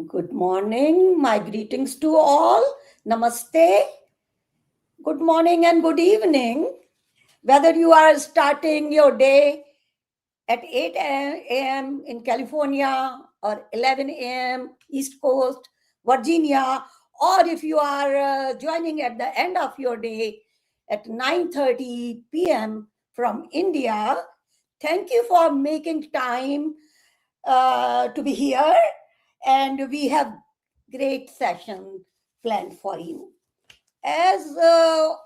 Good morning. My greetings to all. Namaste. Good morning and good evening. Whether you are starting your day at 8 a.m. in California or 11 a.m. East Coast, Virginia, or if you are joining at the end of your day at 9:30 p.m. from India, thank you for making time to be here, and we have great session planned for you. As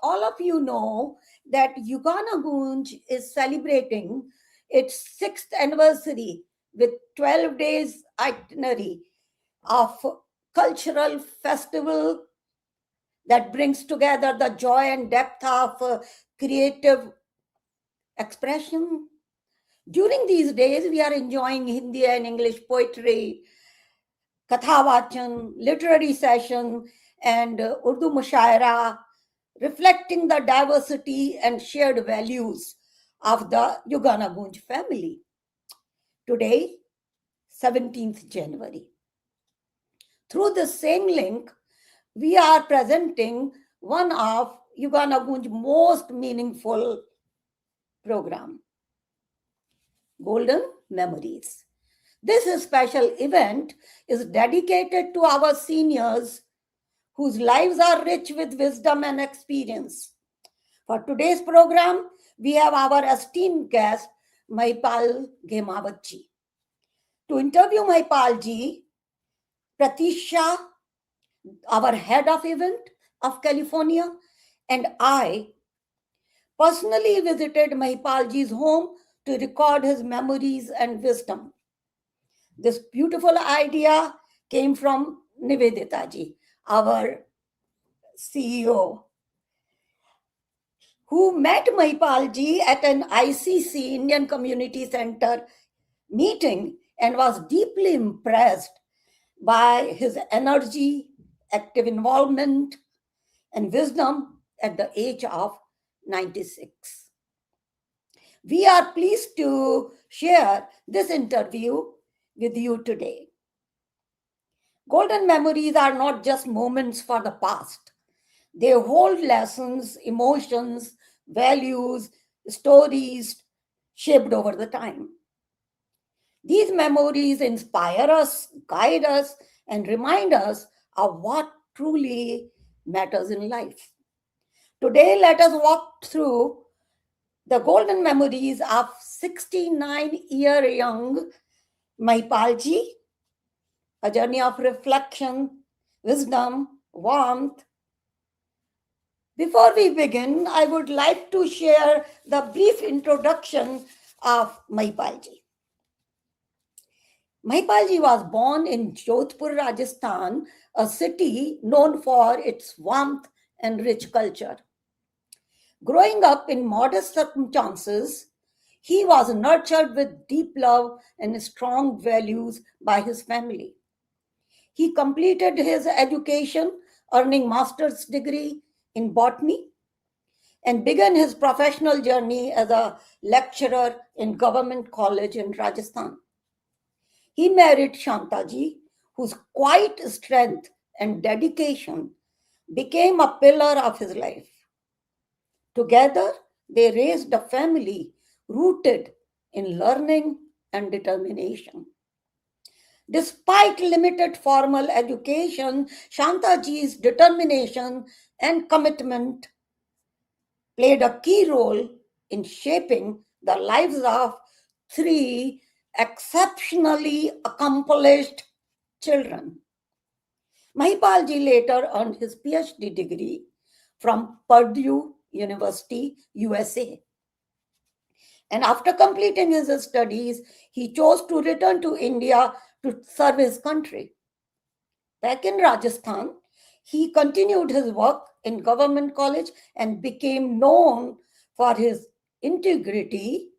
all of you know, that Yuganugoonj is celebrating its 6th anniversary with 12 days itinerary of cultural festival that brings together the joy and depth of creative expression. During these days, we are enjoying Hindi and English poetry, Kathavachan, literary session, and Urdu Mushaira, reflecting the diversity and shared values of the Yuganugoonj family. Today, 17th January. Through the same link, we are presenting one of Yuganugoonj's most meaningful program, Golden Memories. This special event is dedicated to our seniors whose lives are rich with wisdom and experience. For today's program, we have our esteemed guest, Mahipal Ghemawat ji. To interview Mahipal ji, Pratisha, our head of event of California, and I personally visited Mahipal ji's home to record his memories and wisdom. This beautiful idea came from Nivedita ji, our CEO, who met Mahipal ji at an ICC, Indian Community Center meeting, and was deeply impressed by his energy, active involvement, and wisdom at the age of 96. We are pleased to share this interview with you today. Golden memories are not just moments for the past. They hold lessons, emotions, values, stories shaped over the time. These memories inspire us, guide us, and remind us of what truly matters in life. Today, let us walk through the golden memories of 69-year-young Mahipal ji, a journey of reflection, wisdom, warmth. Before we begin, I would like to share the brief introduction of Mahipal ji. Mahipal ji was born in Jodhpur, Rajasthan, a city known for its warmth and rich culture. Growing up in modest circumstances, he was nurtured with deep love and strong values by his family. He completed his education, earning master's degree in botany, and began his professional journey as a lecturer in government college in Rajasthan. He married Shantaji, whose quiet strength and dedication became a pillar of his life. Together, they raised a family rooted in learning and determination. Despite limited formal education, Shantaji's determination and commitment played a key role in shaping the lives of three exceptionally accomplished children. Mahipal ji later earned his PhD degree from Purdue University, USA. And after completing his studies, he chose to return to India to serve his country. Back in Rajasthan, he continued his work in government college and became known for his integrity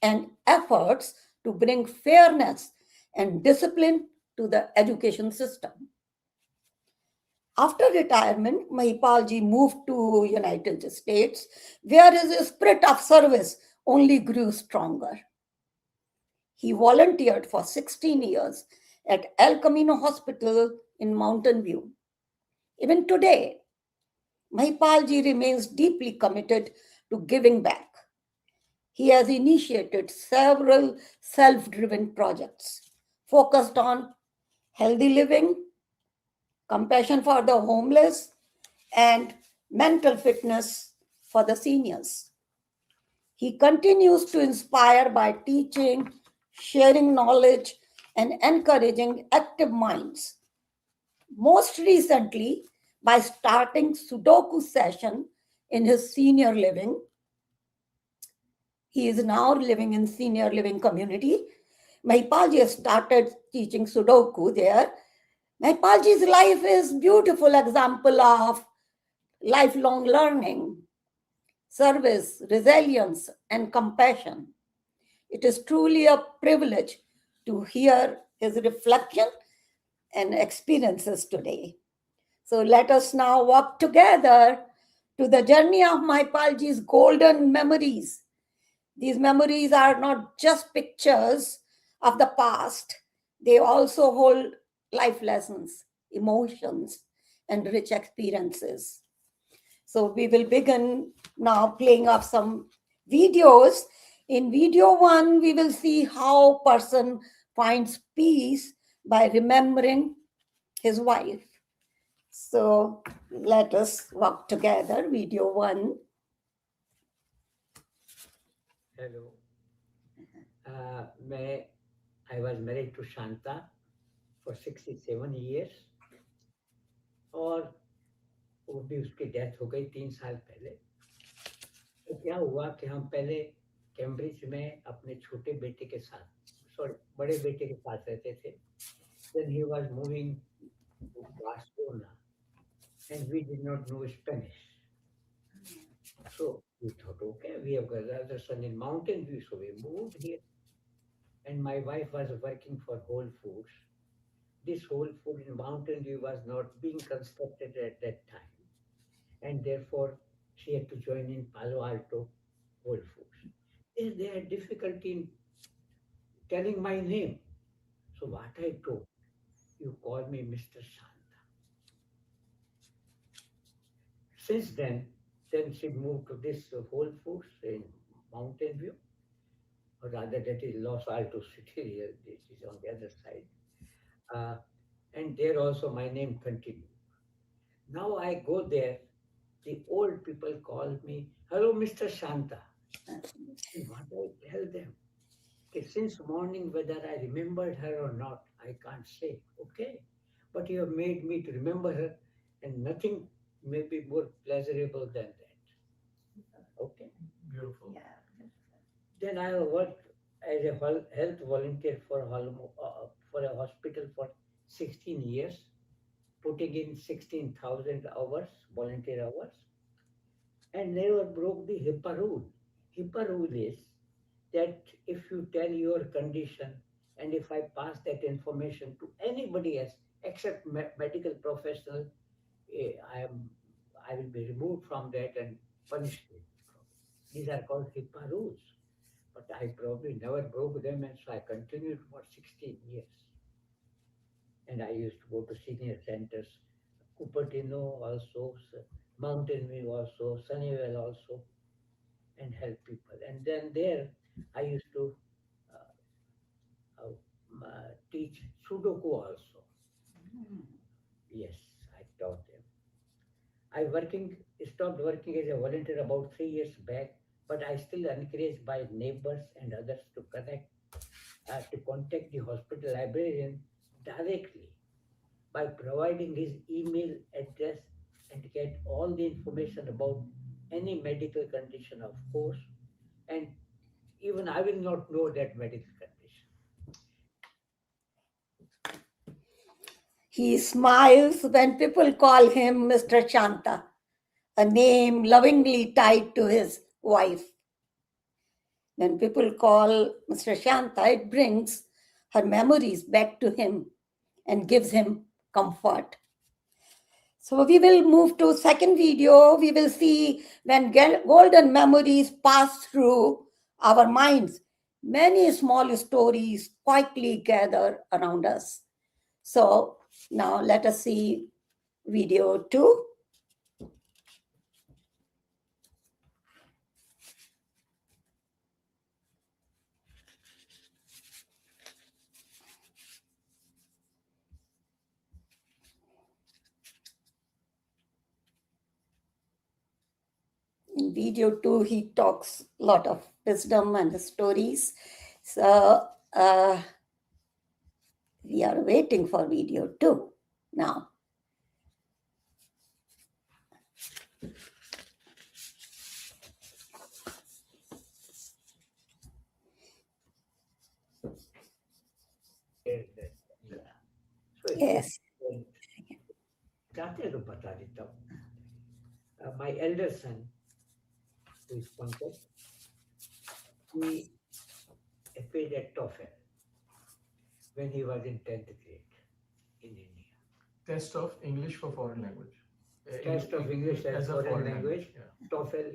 and efforts to bring fairness and discipline to the education system. After retirement, Mahipal ji moved to United States, where his spirit of service only grew stronger. He volunteered for 16 years at El Camino Hospital in Mountain View. Even today, Mahipalji remains deeply committed to giving back. He has initiated several self driven projects focused on healthy living, compassion for the homeless, and mental fitness for the seniors. He continues to inspire by teaching, sharing knowledge, and encouraging active minds. Most recently, by starting Sudoku session in his senior living. He is now living in senior living community. Mahipalji has started teaching Sudoku there. Mahipalji's life is beautiful example of lifelong learning, service, resilience, and compassion. It is truly a privilege to hear his reflection and experiences today. So let us now walk together to the journey of Mahipalji's golden memories. These memories are not just pictures of the past, they also hold life lessons, emotions, and rich experiences. So we will begin now playing off some videos. In video one, we will see how person finds peace by remembering his wife. So let us walk together. Video one. Hello. I was married to Shanta for 67 years और वो भी उसकी death हो गई 3 साल पहले। तो क्या हुआ कि हम पहले कैम्ब्रिज में अपने छोटे बेटे के साथ, सॉरी बड़े बेटे के साथ रहते थे। Then he was moving to Barcelona and we did not know Spanish. So we thought, okay, we have got another son in Mountain View, so we moved here. And my wife was working for Whole Foods. This Whole Food in Mountain View was not being constructed at that time. And therefore, she had to join in Palo Alto Whole Foods. They had difficulty in telling my name. So what I told, you call me Mr. Shanta. Since then she moved to this Whole Foods in Mountain View, or rather that is Los Altos City, here, this is on the other side. Uh, and there also my name continued. Now I go there, the old people call me, hello, Mr. Shanta. And what I tell them, okay, since morning, whether I remembered her or not, I can't say, okay. But you have made me to remember her, and nothing may be more pleasurable than that. Okay. Beautiful. Yeah. Then I have worked as a health volunteer for a hospital for 16 years, putting in 16,000 hours, volunteer hours, and never broke the HIPAA rule. HIPAA rule is that if you tell your condition and if I pass that information to anybody else except medical professional, I will be removed from that and punished. These are called HIPAA rules. But I probably never broke them, and so I continued for 16 years. And I used to go to senior centers, Cupertino also, Mountain View also, Sunnyvale also, and help people. And then there, I used to teach Sudoku also. Yes, I taught them. I stopped working as a volunteer about 3 years back, but I still encouraged by neighbors and others to to contact the hospital librarian directly by providing his email address and get all the information about any medical condition, of course, and even I will not know that medical condition. He smiles when people call him Mr. Shanta, a name lovingly tied to his wife. When people call Mr. Shanta, it brings her memories back to him and gives him comfort. So we will move to second video. We will see when golden memories pass through our minds, many small stories quietly gather around us. So now let us see video 2. In video 2, he talks a lot of wisdom and stories. So we are waiting for video 2 now. So Yes. चाहते तो बता देता हूँ. My elder son, who is Pankaj, he appeared at TOEFL when he was in 10th grade in India. Test of English for foreign language. Test of English as foreign language. Yeah. TOEFL,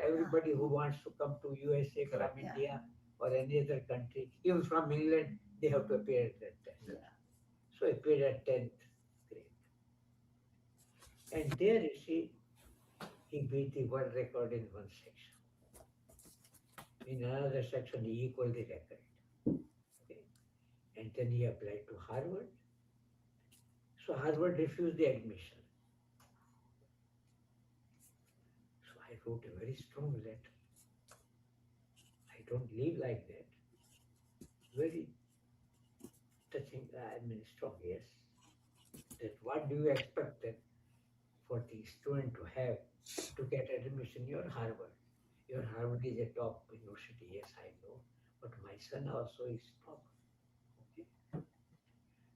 everybody who wants to come to USA from Correct. India or any other country, even from England, they have to appear at that test. Yeah. So he appeared at 10th grade. And there you see, he beat the world record in one section. In another section, he equaled the record. Okay. And then he applied to Harvard. So Harvard refused the admission. So I wrote a very strong letter. I don't live like that. Very touching, strong, yes. That what do you expect that for the student to have to get admission? Your Harvard. Your Harvard is a top university, yes, I know. But my son also is top. Okay.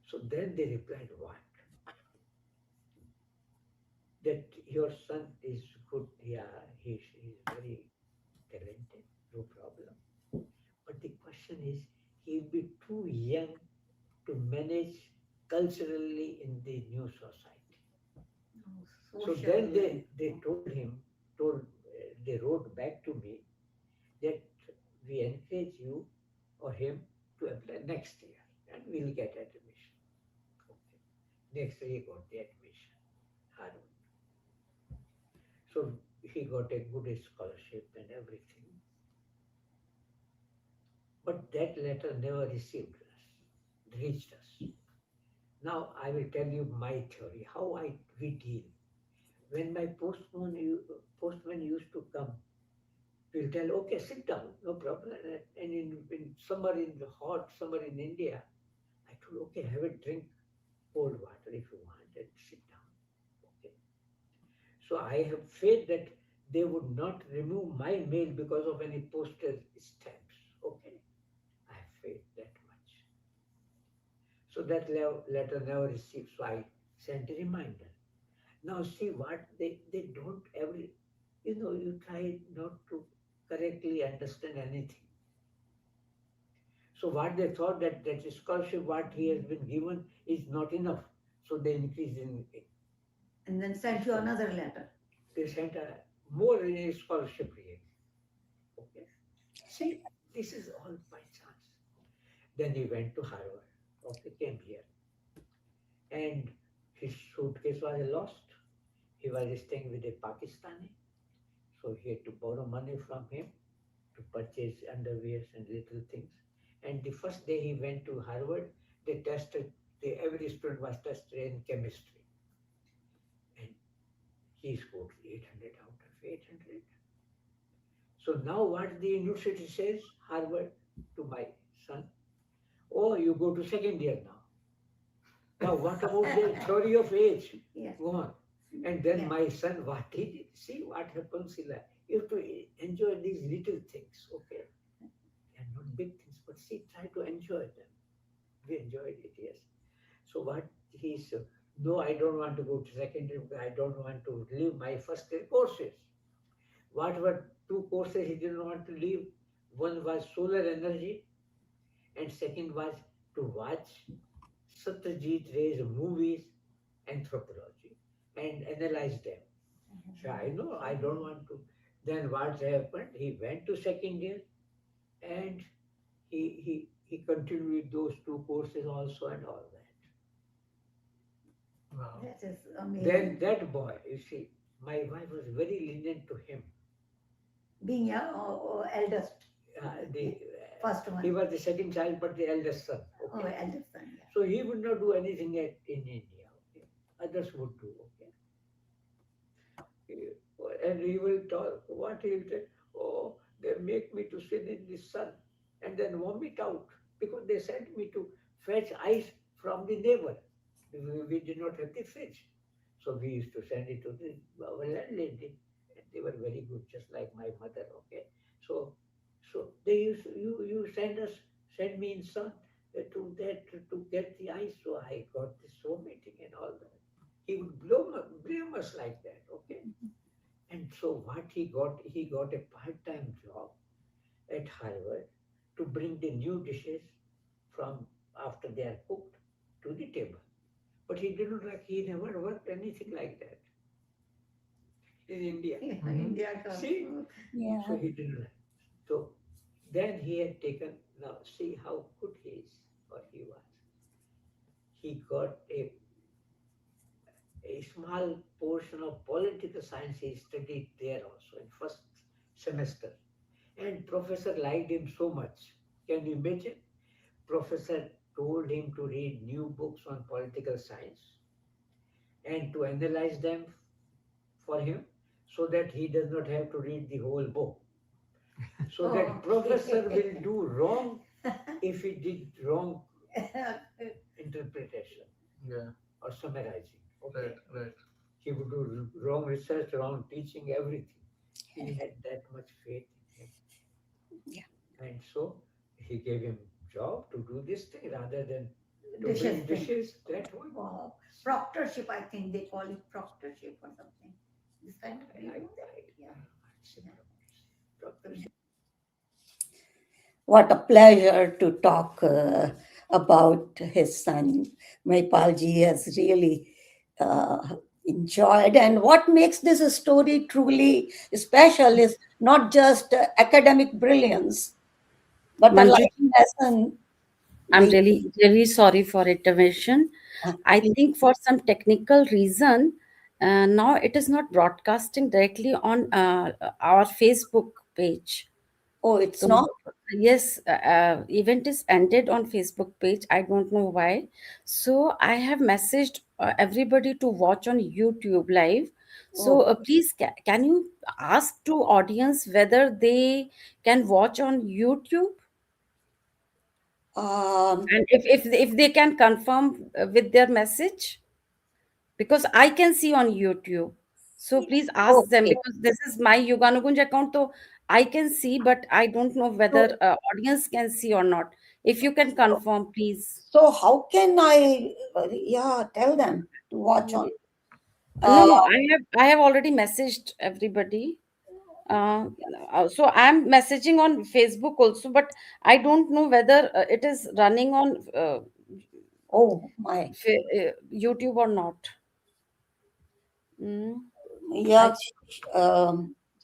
So then they replied, what? That your son is good, yeah, he is very talented, no problem. But the question is, he'll be too young to manage culturally in the new society. So then they told him, they wrote back to me that we encourage you or him to apply next year and we'll get admission. Okay. Next year he got the admission, Harvard. So he got a good scholarship and everything. But that letter never reached us. Now I will tell you my theory, how we deal. When my postman used to come, we'll tell, okay, sit down, no problem. And in summer, in the hot summer in India, I told, okay, have a drink, cold water if you want, and sit down. Okay. So I have faith that they would not remove my mail because of any postal stamps. Okay. I have faith that much. So that letter never received. So I sent a reminder. Now see what they don't you try not to correctly understand anything. So what they thought that scholarship what he has been given is not enough. So they increased in it. And then sent you another letter. They sent a more in a scholarship really. Okay. See, this is all by chance. Then he went to Harvard. Okay, came here. And his suitcase was lost. He was staying with a Pakistani. So he had to borrow money from him to purchase underwears and little things. And the first day he went to Harvard, they tested, every student was tested in chemistry. And he scored 800 out of 800. So now what the university says, Harvard, to my son, oh, you go to second year now. Now what about the theory of age? Yes. Go on. And then my son, what he did, see what happens in life. You have to enjoy these little things, okay? They are not big things, but see, try to enjoy them. We enjoyed it, yes. So what he's, no, I don't want to go to secondary, I don't want to leave my first year courses. What were two courses he didn't want to leave? One was solar energy, and second was to watch Satyajit Ray's movies, anthropology, and analyze them. So I know I don't want to. Then what happened? He went to second year and he continued those two courses also and all that. Wow. That is Then amazing. that boy, you see, my wife was very lenient to him. Being young or eldest, The first he one. was the second child, but the eldest son. Oh, Okay, eldest son. Yeah. so he would not do anything in India. Okay, others would do. Okay, He- and he will talk. What he will say? Oh, they make me to sit in the sun and then vomit out because they sent me to fetch ice from the neighbor. We did not have the fridge, so we used to send it to our landlady, and they were very good, just like my mother. Okay, so they used you send me in sun to get the ice, so I got this vomiting and all that. He would blame us like that. Okay, and so what he got a part-time job at Harvard to bring the new dishes from after they are cooked to the table. But he didn't like, he never worked anything like that in India. Mm-hmm. India comes. See? So Yeah. he didn't like. So then he had taken, now see how good he is or he was. He got a small portion of political science he studied there also in first semester. And professor liked him so much. Can you imagine? Professor told him to read new books on political science and to analyze them for him so that he does not have to read the whole book. So that professor will do wrong if he did wrong interpretation Yeah. or summarizing. Right. Okay. Right. He would do wrong research, wrong teaching, everything. He had that much faith in him. Yeah. And so he gave him job to do this thing rather than to Dishes bring thing. dishes that way. Wow. Proctorship, I think they call it proctorship or something. This kind of, do you know that? Yeah. Doctors. What a pleasure to talk about his son. Maipalji has really enjoyed. And what makes this story truly special is not just academic brilliance, but a Manju, life lesson. I'm We, really, really sorry for intervention. I think for some technical reason, now it is not broadcasting directly on our Facebook page. oh, it's So not? yes, event is ended on Facebook page. I don't know why. So I have messaged everybody to watch on YouTube live. So Oh, please, can you ask to audience whether they can watch on YouTube? um, And if they can confirm with their message, because I can see on YouTube. So please ask them okay. because this is my Yuganugoonj account, so I can see, but I don't know whether So, audience can see or not. If you can confirm, please. so how can I, yeah, tell them to watch on? No, Uh, no, I have already messaged everybody. Uh, so I'm messaging on Facebook also, but I don't know whether it is running on oh, my. YouTube or not. Mm, Yeah, I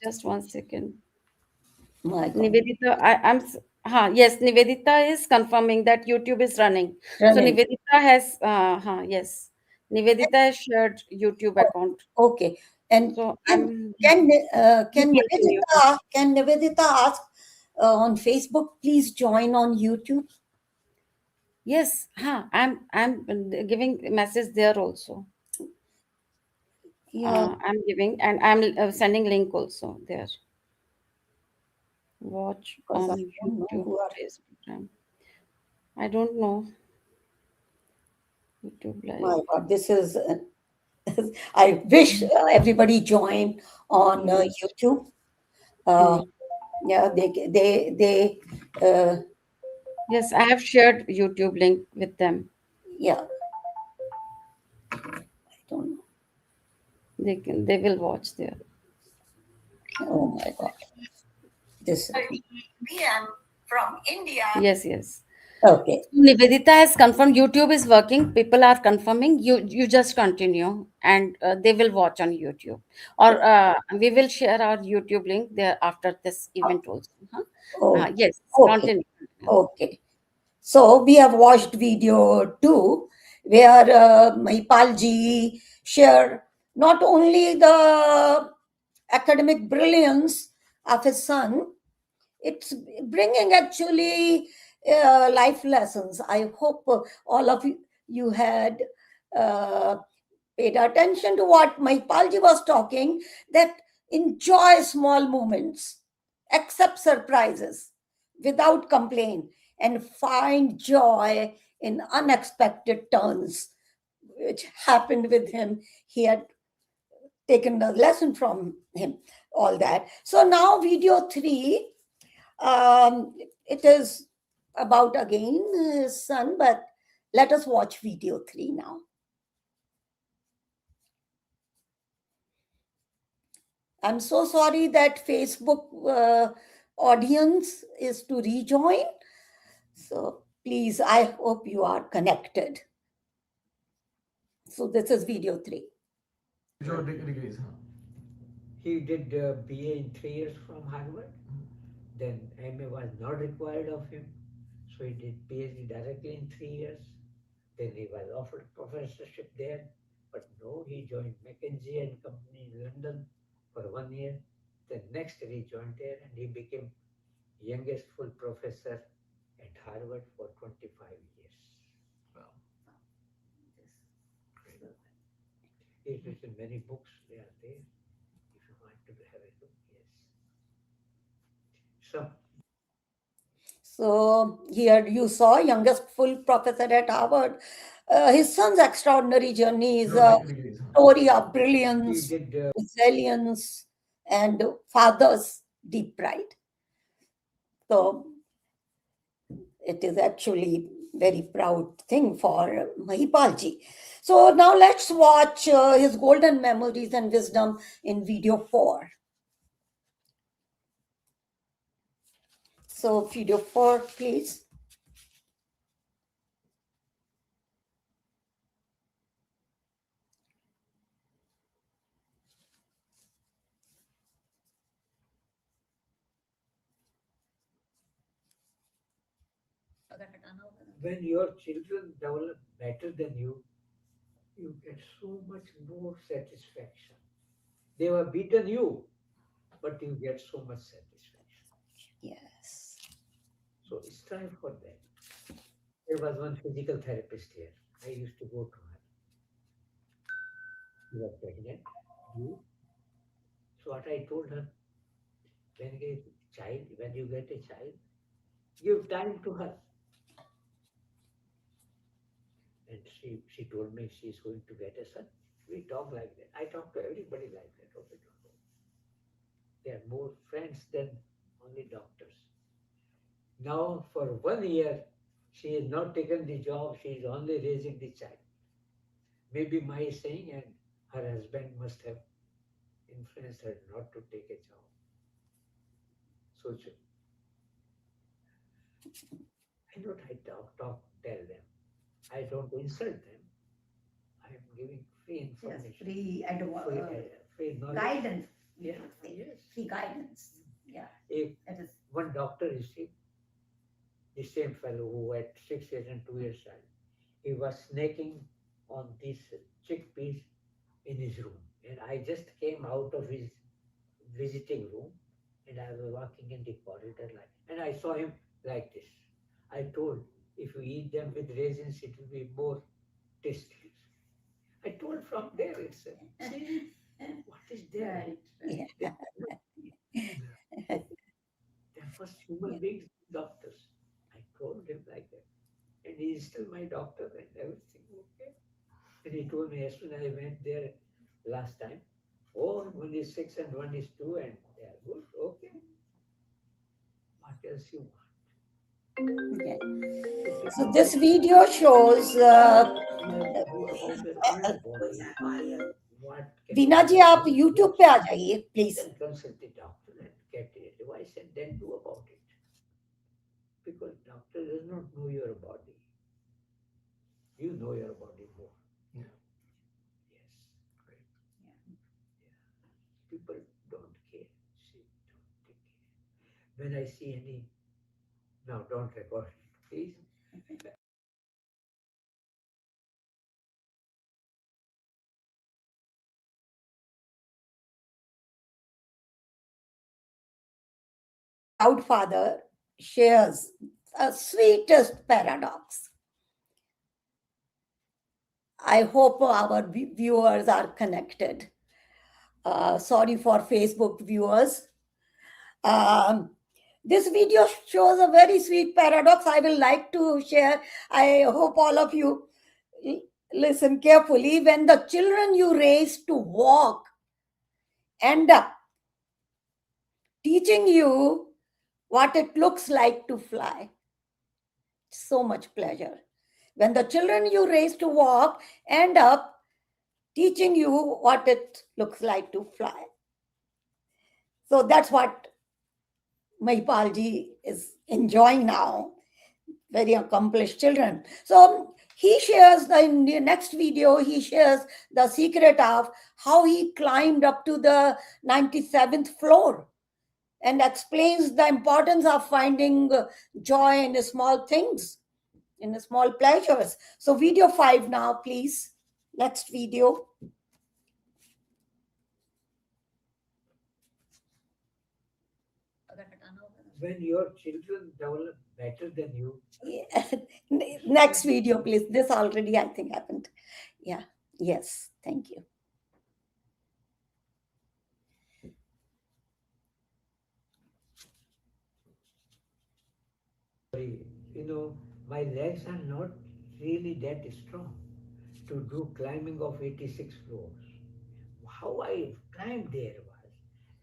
just 1 second. my God. Nivedita, yes, Nivedita is confirming that YouTube is running. So Running. Nivedita has, yes, Nivedita has shared YouTube account. Okay. And So can I'm, you continue. Can Nivedita ask on Facebook, please join on YouTube? Yes, I'm giving message there also. Yeah, I'm giving and I'm sending link also there. Watch because I on don't know YouTube who are. today's program. I don't know YouTube My live. God, this is. I wish everybody join on Hmm. YouTube. Uh, Hmm. yeah, they. Yes, I have shared YouTube link with them. Yeah, I don't know. They will watch there. Oh my God, this. PM from India. Yes, yes. Okay. Nivedita has confirmed YouTube is working. People are confirming. You just continue, and they will watch on YouTube. Or we will share our YouTube link there after this event also. Huh? Oh, Yes, okay. continue. Okay. So we have watched video 2. where Mahipal ji share not only the academic brilliance of his son, it's bringing actually life lessons. I hope all of you had uh, paid attention to what Mahipalji was talking, that enjoy small moments, accept surprises without complaint, and find joy in unexpected turns, which happened with him. He had taken a lesson from him, all that. So now, video three, it is about again his son, but let us watch video three now. I'm so sorry that Facebook audience is to rejoin. So please, I hope you are connected. So this is video three. जो degrees हाँ. He did BA in 3 years from Harvard. Then MA was not required of him. So he did PhD directly in 3 years. Then he was offered professorship there. But no, he joined McKinsey and Company in London for 1 year. Then next year he joined there and he became youngest full professor at Harvard for 25 years. Wow. He's written many books. They are there. If you want to have a look, yes. Some So here you saw youngest full professor at Harvard. His son's extraordinary journey is जो a degrees हाँ. story of he brilliance, did resilience, and father's deep pride. So it is actually very proud thing for Mahipalji. So now let's watch his golden memories and wisdom in video 4. So video 4, please. when your children develop better than you get so much more satisfaction. They have beaten you, but you get so much satisfaction. Yes. So strive for that. There was one physical therapist here. I used to go to her. She was pregnant. You. So what I told her, when you get a child, give time to her. And she told me she's going to get a son. We talk like that. I talk to everybody like that. Okay, don't know. They are more friends than only doctors. Now, for 1 year, she has not taken the job, she is only raising the child. Maybe my saying and her husband must have influenced her not to take a job. So I don't I tell them. I don't insult them. I am giving free Yes, information. free Free knowledge. guidance. Yeah, Yes. yes. Free guidance. Yeah, If that is. one doctor is sick, the same fellow who had 6 years and 2 years child, he was snaking on these chickpeas in his room. And I just came out of his visiting room and I was walking in the corridor and I saw him like this. I told, if you eat them with raisins, it will be more tasty. I told from there itself. See, what is there? Right, Yeah. They're first human beings, doctors. I told him like that. And he is still my doctor and everything okay. And he told me as soon as I went there last time, oh, one is 6 and one is 2 and they are good. Okay. What else you want? Okay. So this video shows Know about your own body. What can Veena जी आप YouTube पे आ जाइए please. then consult the doctor and get a device and then do about it. Because doctor does not know your body. You know your body more. Yeah. Yes. Great. People don't care. See, don't take care. When I see any, now don't record it, please. proud father shares a sweetest paradox. I hope our viewers are connected. Sorry for Facebook viewers. Um, this video shows a very sweet paradox I will like to share. I hope all of you listen carefully. When the children you raise to walk end up teaching you what it looks like to fly, so much pleasure. When the children you raise to walk end up teaching you what it looks like to fly. So that's what Mahipalji is enjoying now. Very accomplished children. So he shares in the next video, he shares the secret of how he climbed up to the 97th floor and explains the importance of finding joy in the small things, in the small pleasures. So video 5 now, please. Next video. When your children develop better than you, Yeah. Next video, please. This already, I think, happened. Yeah. Yes. Thank you. you know, my legs are not really that strong to do climbing of 86 floors. How I climbed there was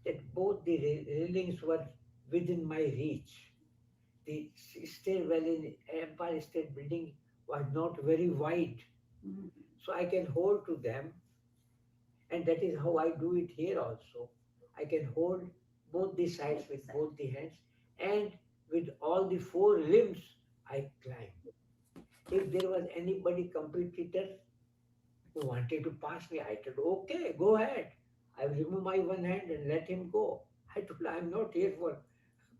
that both the railings were within my reach. The stairwell in Empire State Building was not very wide, so I can hold to them, and that is how I do it here also. I can hold both the sides with both the hands, and with all the four limbs I climb. If there was anybody competitor who wanted to pass me, I told, okay, go ahead. I will remove my one hand and let him go. I told, I'm not here for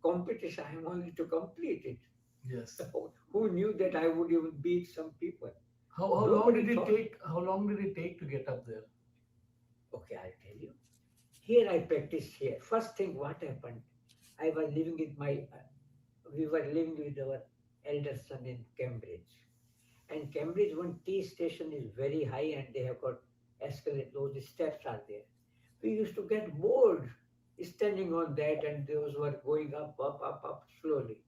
competition, I am only to complete it. Yes. Who knew that I would even beat some people? How long Nobody did it thought. take? How long did it take to get up there? Okay, I'll tell you. Here I practiced here. First thing, what happened? I was living with we were living with our elder son in Cambridge. And Cambridge, one T station is very high and they have got escalator, those steps are there. We used to get bored standing on that and those were going up, up, up, up slowly.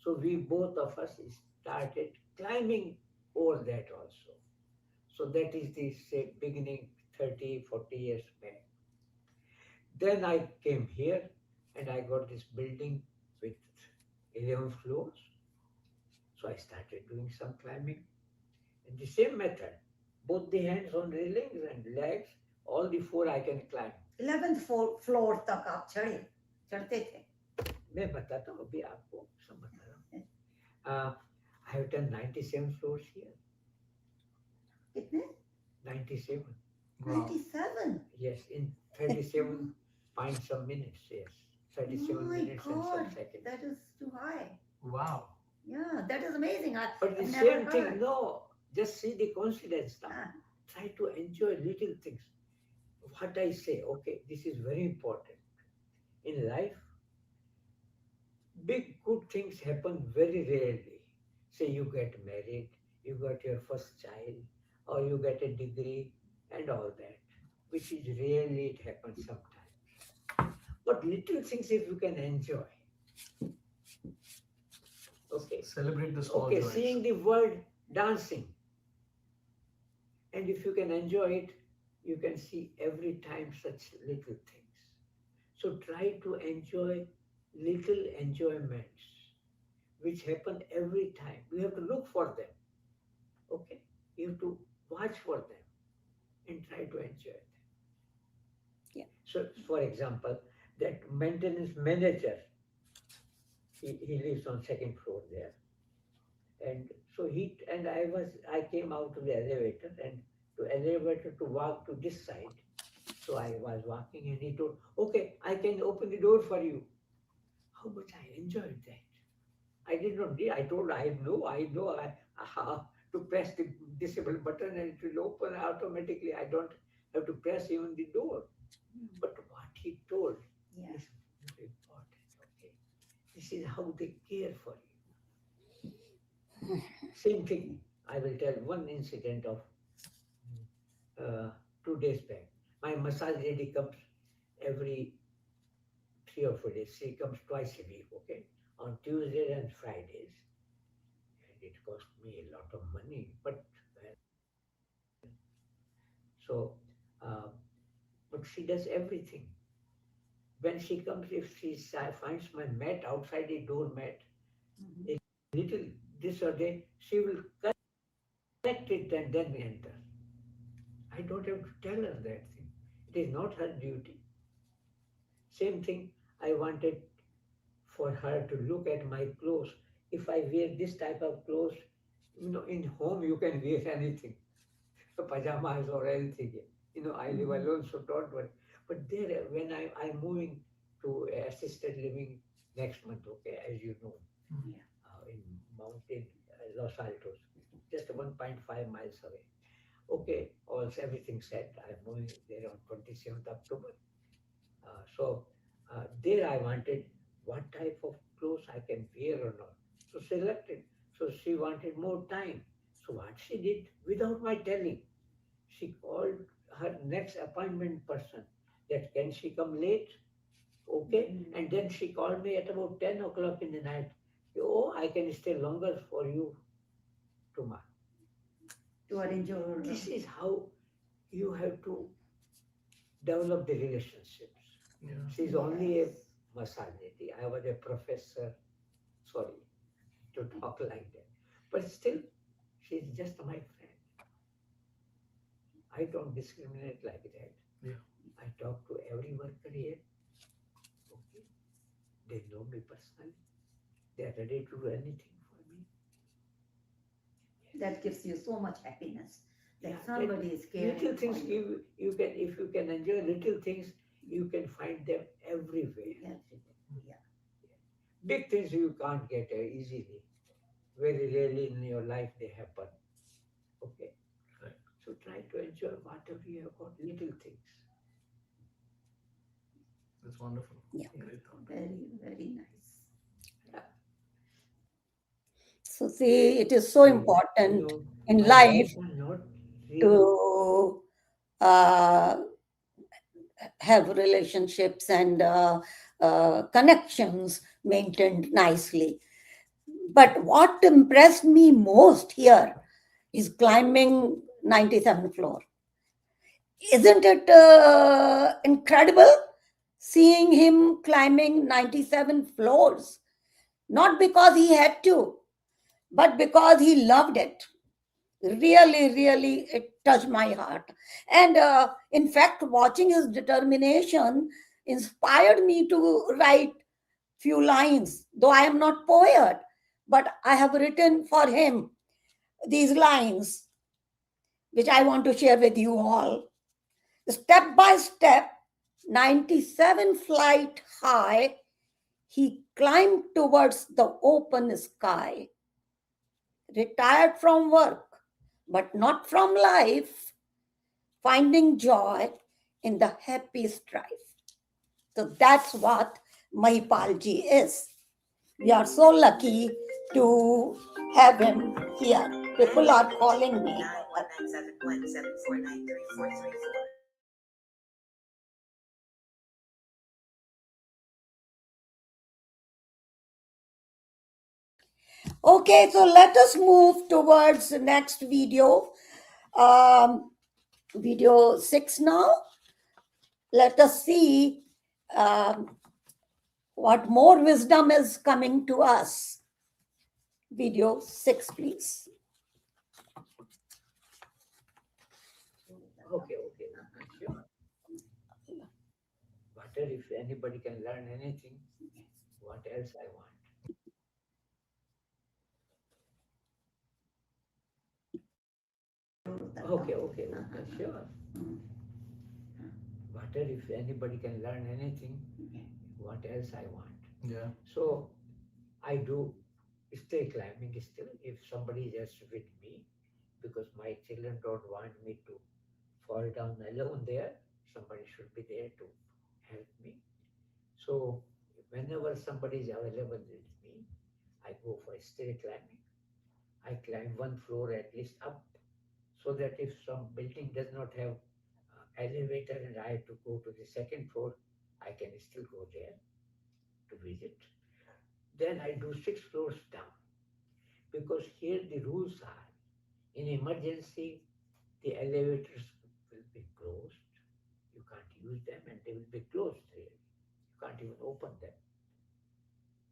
So we both of us started climbing over that also. So that is the say, beginning 30, 40 years back. Then I came here and I got this building with 11 floors. So I started doing some climbing in the same method. Both the hands on railings and legs, all the four I can climb. 11th floor तक आप चढ़ते थे. मैं बताता हूँ अभी आपको सब बता रहा हूँ. I have done 97 floors here. कितने? 97. Wow. 97. Yes, in 37 point some minutes. Yes, 37 My minutes and some God, seconds. that is too high. Wow. Yeah, that is amazing. But the I've same never thing, heard. no. Just see the coincidence now. Ah, Try to enjoy little things. What I say, okay, this is very important. In life, big good things happen very rarely. Say you get married, you got your first child, or you get a degree, and all that, which is rarely it happens sometimes. But little things if you can enjoy. Okay. Celebrate the small Okay, joys. seeing the world dancing. And if you can enjoy it, you can see every time such little things. So try to enjoy little enjoyments which happen every time. You have to look for them. Okay? You have to watch for them and try to enjoy them. Yeah. So, for example, that maintenance manager, he lives on second floor there. And so I came out to the elevator and to elevator to walk to this side. So I was walking and he told, okay, I can open the door for you. How much I enjoyed that. I did not need, I told, I know to press the disable button and it will open automatically. I don't have to press even the door. But what he told yeah. is very important. Okay. This is how they care for you. Same thing. I will tell one incident of uh, 2 days back. My massage lady comes every 3 or 4 days. She comes twice a week, okay? On Tuesdays and Fridays. And it cost me a lot of money. But so, uh, but she does everything. When she comes, if she finds my mat outside the door mat, Mhm. a little this or that, she will correct it and then enter. I don't have to tell her that thing. It is not her duty. Same thing, I wanted for her to look at my clothes. If I wear this type of clothes, in home you can wear anything, pajamas or anything. I live Mhm. alone, so don't worry. But there, when I'm moving to assisted living next month, okay, as you know, Mhm. in mountain Los Altos, just 1.5 miles away. Okay, everything set. I'm moving there on 27th October. So there I wanted what type of clothes I can wear or not. So selected. So she wanted more time. So what she did without my telling, she called her next appointment person that can she come late? Okay. Mhm. And then she called me at about 10 o'clock in the night. Oh, I can stay longer for you tomorrow. To arrange your This is how you have to develop the relationships. Yeah. She's only a yes. massage lady. I was a professor. Sorry to talk like that. But still, she's just my friend. I don't discriminate like that. Yeah. I talk to every worker here. Okay. They know me personally. They are ready to do anything for me. That gives you so much happiness Yeah, that that somebody is little caring for things you. you can if you can enjoy little things, you can find them everywhere. Everything. Yeah. Big things you can't get easily. Very rarely in your life they happen. Okay. Right. So try to enjoy whatever you have got, little things. That's wonderful. Yeah. Great thought. Very, very nice. Yeah. So, see, it is so I, important in my life words are not really. to uh, have relationships and connections maintained nicely. But what impressed me most here is climbing 97th floor. Isn't it incredible seeing him climbing 97 floors? Not because he had to, but because he loved it. Really, really, it touched my heart. And in fact, watching his determination inspired me to write few lines, though I am not poet, but I have written for him these lines, which I want to share with you all. Step by step, 97 flight high, he climbed towards the open sky, retired from work, but not from life, finding joy in the happy strife. So that's what Mahipalji is. We are so lucky to have him here. People are calling me. Okay, so let us move towards the next video. Um, Video 6 now. Let us see what more wisdom is coming to us. Video 6, please. Okay, sure. What if anybody can learn anything? What else I want? Sure. What if anybody can learn anything? What else I want? Yeah. So I do stay climbing still if somebody is just with me because my children don't want me to fall down alone there. Somebody should be there to help me. So whenever somebody is available with me, I go for stair climbing. I climb one floor at least up, so that if some building does not have elevator and I have to go to the second floor, I can still go there to visit. Then I do 6 floors down, because here the rules are, in emergency the elevators will be closed. You can't use them and they will be closed really. You can't even open them.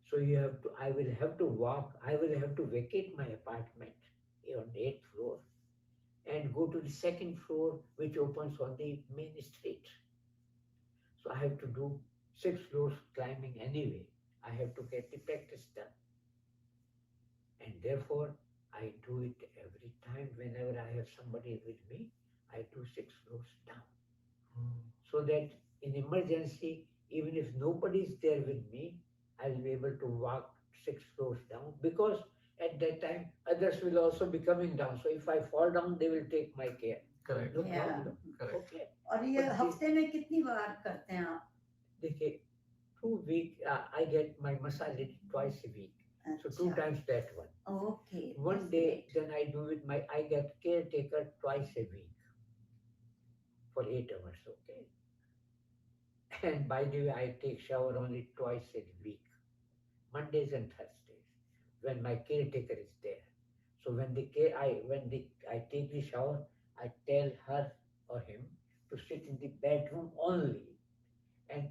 So I will have to walk, I will have to vacate my apartment on the 8th floor and go to the second floor, which opens on the main street. So I have to do 6 floors climbing anyway. I have to get the practice done. And therefore, I do it every time whenever I have somebody with me. I do 6 floors down. So that in emergency, even if nobody is there with me, I'll be able to walk 6 floors down, because at that time others will also be coming down. So if I fall down, they will take my care. Correct. No Yeah. problem. Correct. Okay. और ये But this- हफ्ते में कितनी बार करते हैं आप? देखिए, 2 week I get my massage twice a week. So 2 अच्छा. times that one. Okay. One that's day, great. then I do it. I get caretaker twice a week for 8 hours. Okay. And by the way, I take shower only twice a week, Mondays and Thursdays, when my caretaker is there. So when I take the shower, I tell her or him to sit in the bedroom only and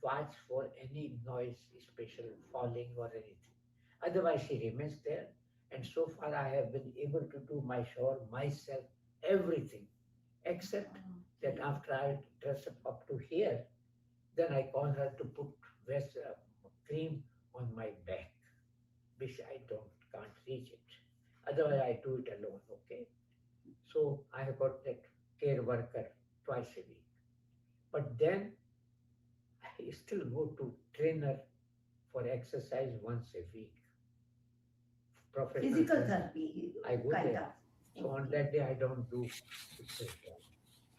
watch for any noise, special falling or anything. Otherwise, she remains there. And so far, I have been able to do my shower myself, everything, except that after I dress up to here, then I call her to put cream on my back, which I can't reach it. Otherwise, I do it alone. Okay. So I have got that care worker twice a week. But then I still go to trainer for exercise once a week. Professional Physical trainer. therapy. I go kind there. of. So on that day, I don't do exercise.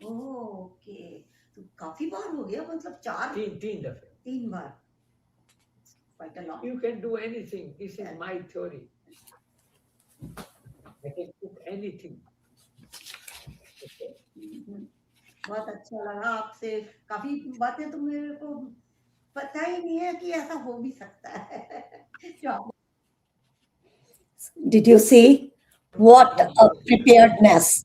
Oh, okay. तो काफी बार हो गया, मतलब 4 तीन दफे. 3 बार. Quite a long. You can do anything. This is Yeah. my theory. I can cook anything. Okay. बहुत अच्छा लगा आपसे, काफी बातें तो मेरे को पता ही नहीं है कि ऐसा हो भी सकता है. जो आप- Did you see what a preparedness?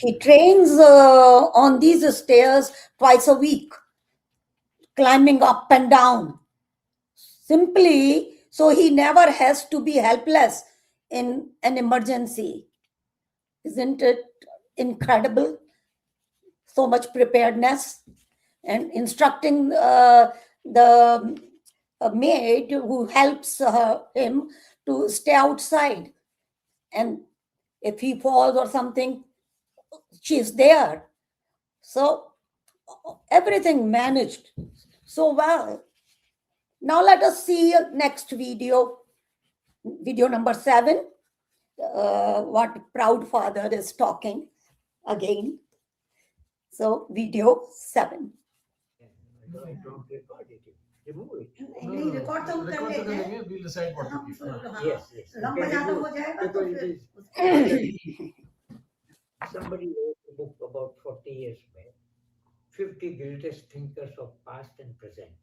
He trains on these stairs twice a week, climbing up and down, simply so he never has to be helpless in an emergency. Isn't it incredible? So much preparedness, and instructing the maid who helps him to stay outside. And if he falls or something, she's there. So everything managed so well. Now let us see next video number 7. What proud father is talking again. So video 7. No, I don't record it. Remove it. नहीं, record तो हम कर Record तो लेते कर हैं. लेंगे. We'll decide what to हम keep. फिर हाँ, Yes, yes. You लंबा can ज्यादा remove हो it, जाएगा तो because it फिर is somebody wrote a book about 40 years back, 50 greatest thinkers of past and present.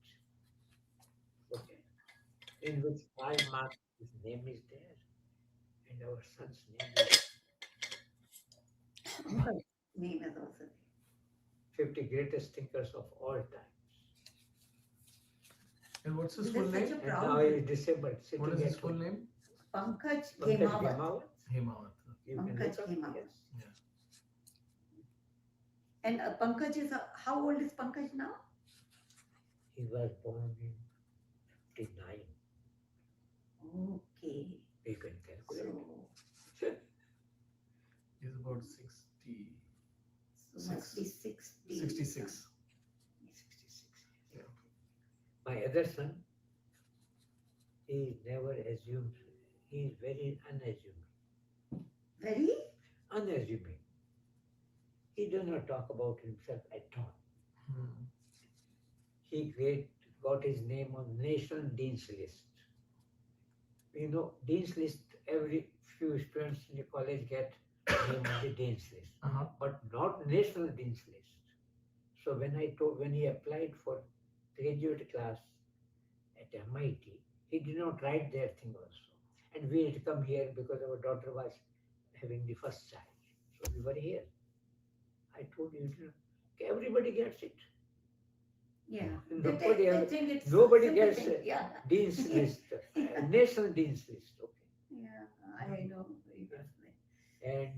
Okay. In which Karl Marx's name is there and our son's name is नहीं मैं तो फिर 50 greatest thinkers of all times. And what's his This full is such name? a And proud now he is disabled, sitting What is his at full home. name? Pankaj Pankaj Ghemawat. Ghemawat. Hemawat. You can Pankaj look up. Ghemawat. Yes. Yeah. And Pankaj is how old is Pankaj now? He was born in 59. Okay. You can calculate. So He's about 60. must be 60. 66. 66 years. Yeah. My other son, he never assumes. He is very unassuming. Very? Unassuming. He does not talk about himself at all. Hmm. He great got his name on National Dean's List. You know, Dean's List, every few students in the college get name on the Dean's List, but not National Dean's List. So when he applied for graduate class at MIT, he did not write their thing also. And we had come here because our daughter was having the first child. So we were here. I told you, everybody gets it. Yeah. Nobody, They think it's nobody simple gets thing. Yeah. Dean's List, Yeah. National Dean's List. Okay. Yeah, I know very well. And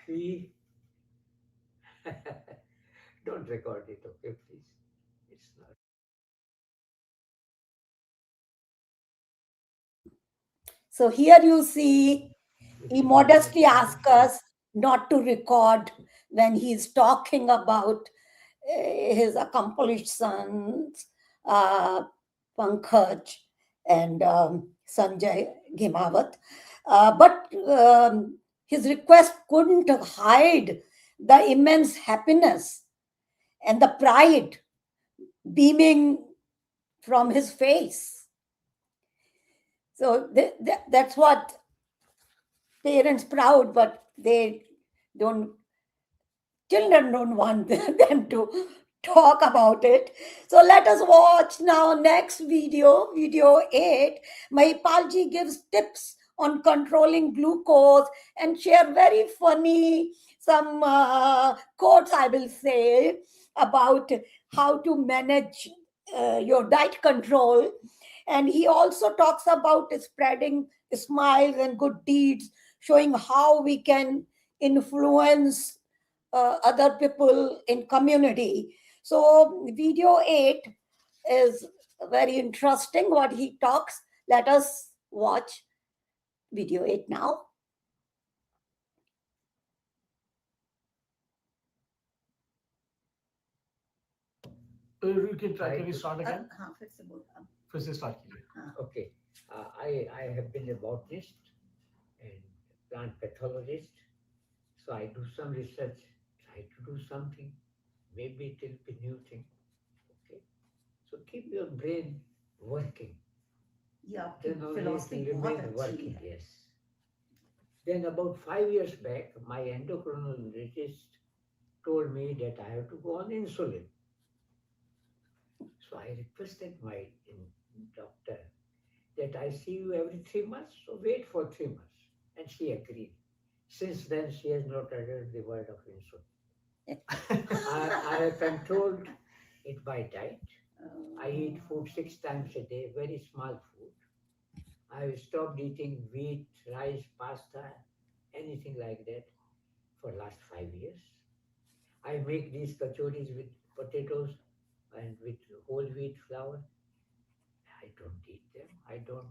we don't record it, okay, please. It's not. So here you see, he modestly asks us not to record when he's talking about his accomplished sons, uh, Pankaj and Sanjay Ghemawat. But his request couldn't hide the immense happiness and the pride beaming from his face. So that's what parents proud, but don't children don't want them to talk about it. So let us watch now next video 8. Mahipalji gives tips on controlling glucose and share very funny some quotes, I will say, about how to manage your diet control. And he also talks about spreading smiles and good deeds, showing how we can influence other people in community. So video 8 is very interesting what he talks. Let us watch video 8 now. You can start again? हाँ फिर से बोल फिर से start कीजिए. Okay. I have been a botanist and plant pathologist. So I do some research, try to do something. Maybe it will be new thing. Okay. So keep your brain working. ये आपकी Then only it philosophy will बहुत remain अच्छी working. है. Yes. Then about 5 years back, my endocrinologist told me that I have to go on insulin. So I requested my doctor that I see you every 3 months, so wait for 3 months. And she agreed. Since then, she has not uttered the word of insulin. I have controlled it by diet. I eat food 6 times a day, very small food. I have stopped eating wheat, rice, pasta, anything like that for last 5 years. I make these kachoris with potatoes and with whole wheat flour. I don't eat them. I don't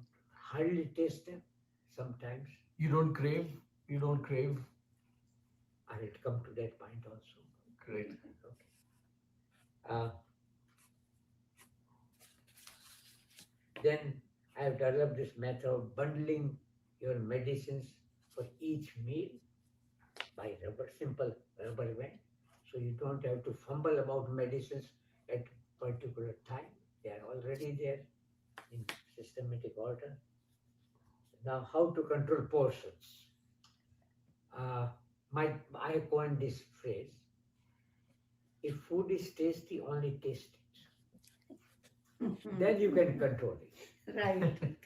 hardly taste them sometimes. You don't crave? You don't crave? I will come to that point also. Great. Okay. Uh, then I have developed this method of bundling your medicines for each meal by simple rubber band. So you don't have to fumble about medicines at particular time. They are already there in systematic order. Now, how to control portions? Uh, I coined this phrase: if food is tasty, only taste it. Then you can control it. Right.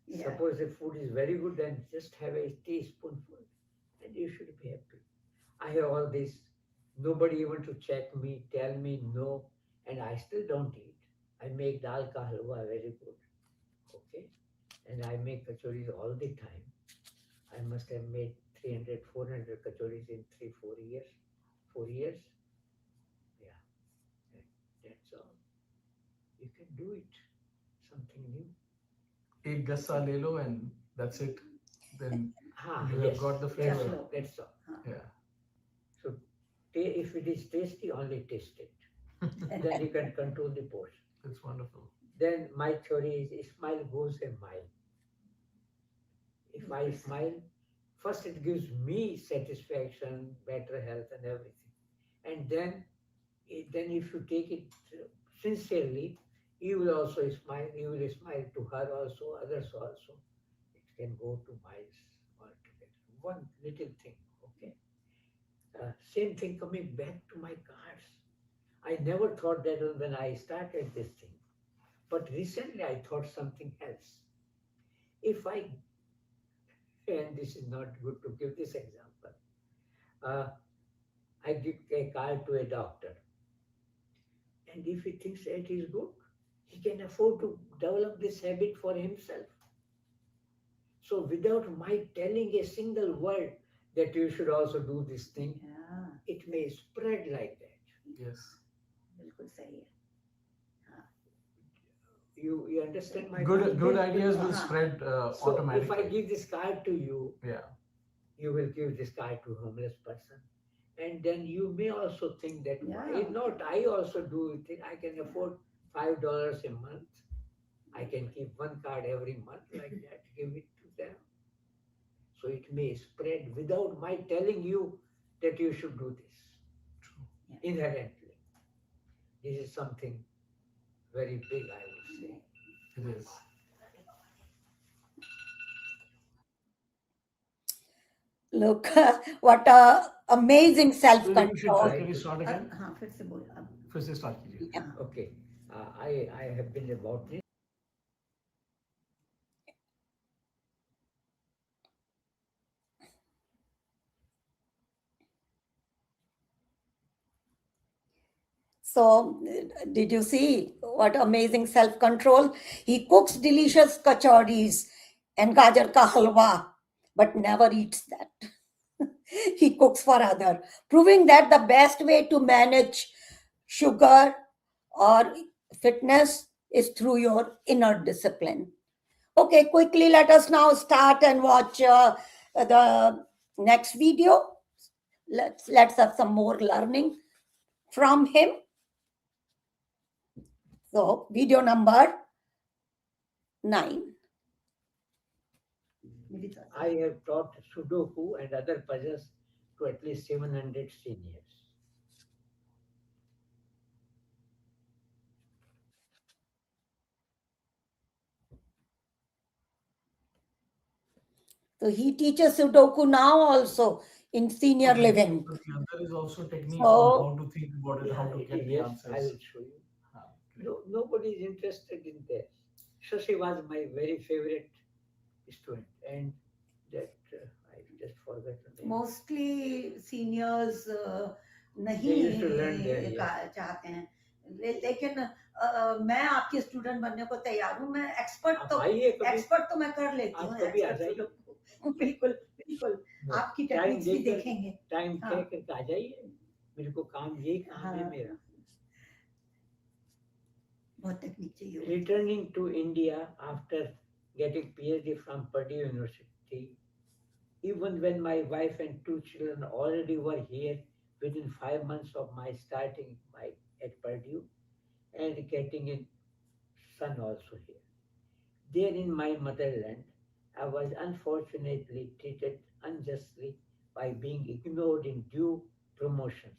Yeah. Suppose if food is very good, then just have a teaspoonful and you should be happy. I have all this. Nobody even to check me, tell me no, and I still don't eat. I make dal ka halwa very good. Okay. And I make kachoris all the time. I must have made 300, 400 kachoris in 3, 4 years. 4 years. Yeah. And that's all. You can do it. Something new. एक गस्सा ले लो and that's it. Then you have Yes. got the That's flavor. all. That's all. Yeah. So if it is tasty, only taste it. Then you can control the portion. That's wonderful. Then my theory is smile goes a mile. If I smile, first it gives me satisfaction, better health and everything. And then if you take it sincerely, You will also smile. You will smile to her also, others also. It can go to miles altogether. One little thing, okay? Same thing coming back to my cards. I never thought that when I started this thing. But recently I thought something else. If I, and this is not good to give this example, uh, I give a card to a doctor, and if he thinks that is good, he can afford to develop this habit for himself. So without my telling a single word that you should also do this thing, Yeah, it may spread like that. Yes. बिल्कुल सही है. हाँ. You understand my Good point? good ideas will हाँ. spread So if I automatically. give this card to you, Yeah. you will give this card to homeless person. And then you may also think that why Yeah. not? I also do think I can afford $5 a month. I can keep one card every month like that, give it to them. So it may spread without my telling you that you should do this True. inherently. This is something very big, I would say. It is. Look, what a amazing So you should self-control. can you start again? हाँ, फिर से बोल अब. फिर से start कीजिए. Yeah. Okay, I have been a botanist. So, did you see what amazing self control? He cooks delicious kachoris and gajar ka halwa, but never eats that. He cooks for other, proving that the best way to manage sugar or fitness is through your inner discipline. Okay, quickly let us now start and watch the next video. Let's have some more learning from him. So, video number 9. मेरी तरफ. I have taught Sudoku and other puzzles to at least 700 seniors. So he teaches Sudoku now also in senior Okay. living. So the other is also techniques on So, how to think about it, how to get the Yes, I answers. will show you. Ah, great. No, nobody is interested in that. Shashi was my very favorite student, and that I just forgot the name. Mostly seniors नहीं They used to learn there, yes. चाहते हैं. लेकिन मैं आपकी student बनने को तैयार हूँ. मैं आप आइए कभी, एक्सपर्ट तो मैं कर लेती आप हूँ. कभी आ expert जाइए. Sudoku. बिल्कुल बिल्कुल आपकी टेक्निक्स भी देखेंगे. टाइम हाँ. तय करके आ जाइए. मेरे को काम यही काम है हाँ, मेरा. बहुत टेक्निक चाहिए होती है. Returning to India after getting PhD from Purdue University, even when my wife and two children already were here within 5 months of my starting my at Purdue and getting a son also here. There in my motherland, I was unfortunately treated unjustly by being ignored in due promotions,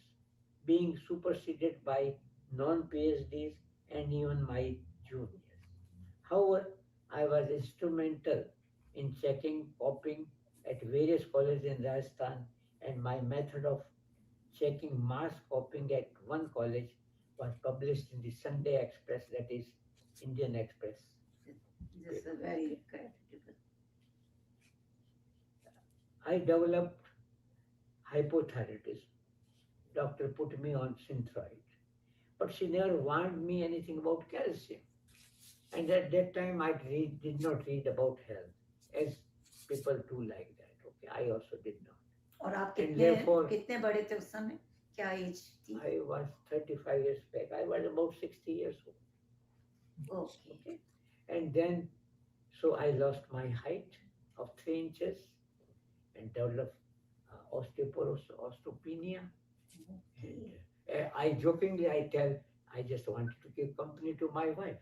being superseded by non PhDs and even my juniors. However, I was instrumental in checking copying at various colleges in Rajasthan, and my method of checking mass copying at one college was published in the Sunday Express, that is Indian Express. This is very creditable. I developed hypothyroidism. Doctor put me on Synthroid, but she never warned me anything about calcium. And at that time, did not read about health, as people do like that. Okay, I also did not. और आप And कितने therefore, कितने बड़े थे उस समय? क्या as थी? I was 35 years back. I was about 60 years old. Okay. Okay. And then, so I lost my height of 3 inches and developed osteoporosis, osteopenia. And I jokingly I tell I just wanted to give company to my wife.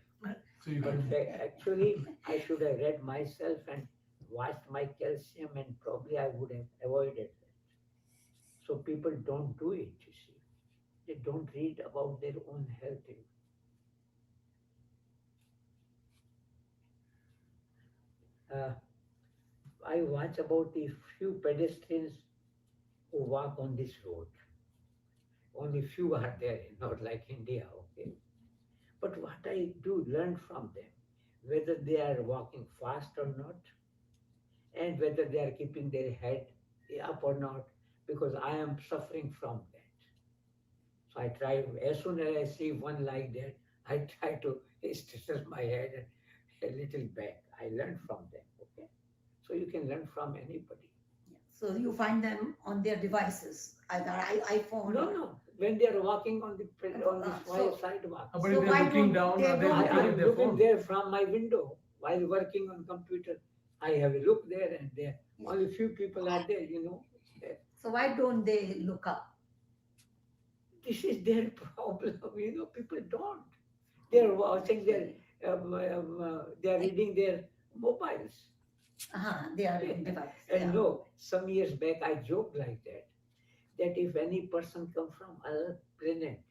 So you But can actually, I should have read myself and watched my calcium, and probably I would have avoided that. So people don't do it, you see. They don't read about their own health. Uh, I watch about the few pedestrians who walk on this road. Only few are there, not like India, okay? But what I do learn from them, whether they are walking fast or not, and whether they are keeping their head up or not, because I am suffering from that. So I try, as soon as I see one like that, I try to straighten my head and a little back. I learn from them, okay? So you can learn from anybody. So you find them on their devices, either iPhone No, or. no. When they are walking on the on this So sidewalk, But So if they're why looking don't down, they are they don't I looking am at their looking phone? there from my window while working on computer. I have a look there and there. Yeah. Only few people are there, you know. Uh, So why don't they look up? This is their problem, you know. People don't. They are watching their, Actually, they are reading their mobiles. they are in device. And Yeah. no, some years back I joked like that. That if any person come from other planet,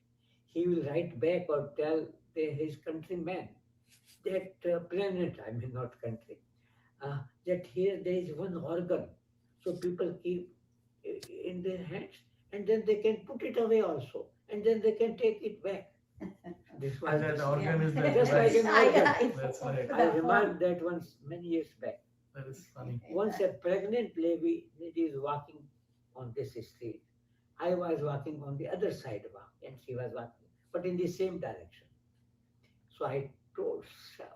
he will write back or tell his countrymen that planet, I mean not country, that here there is one organ, so people keep in their hands, and then they can put it away also, and then they can take it back. This And was that just, organ is their just like device. an organ. That's right. I remarked that once many years back. That is funny. Once a pregnant lady is walking on this street. I was walking on the other side and she was walking, but in the same direction. So I told,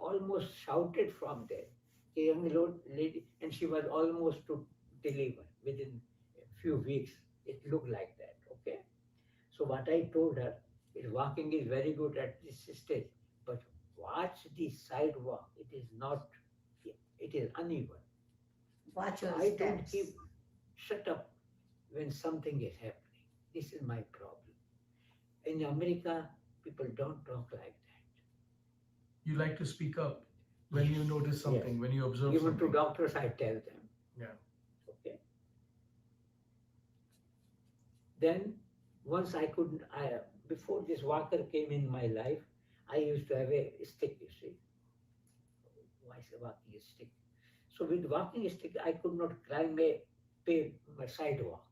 almost shouted from there, a young lady, and she was almost to deliver within a few weeks. It looked like that, okay? So what I told her is walking is very good at this stage, but watch the sidewalk. It is not, it is uneven. Watch So your I don't steps. keep shut up when something is happening. This is my problem. In America, people don't talk like that. You like to speak up when you notice Yes. something, when you observe Even something. to doctors, I tell them. Yeah. Okay. Then once I couldn't. Before this walker came in my life, I used to have a stick. You see, why is a walking stick? So with walking stick, I could not climb a sidewalk.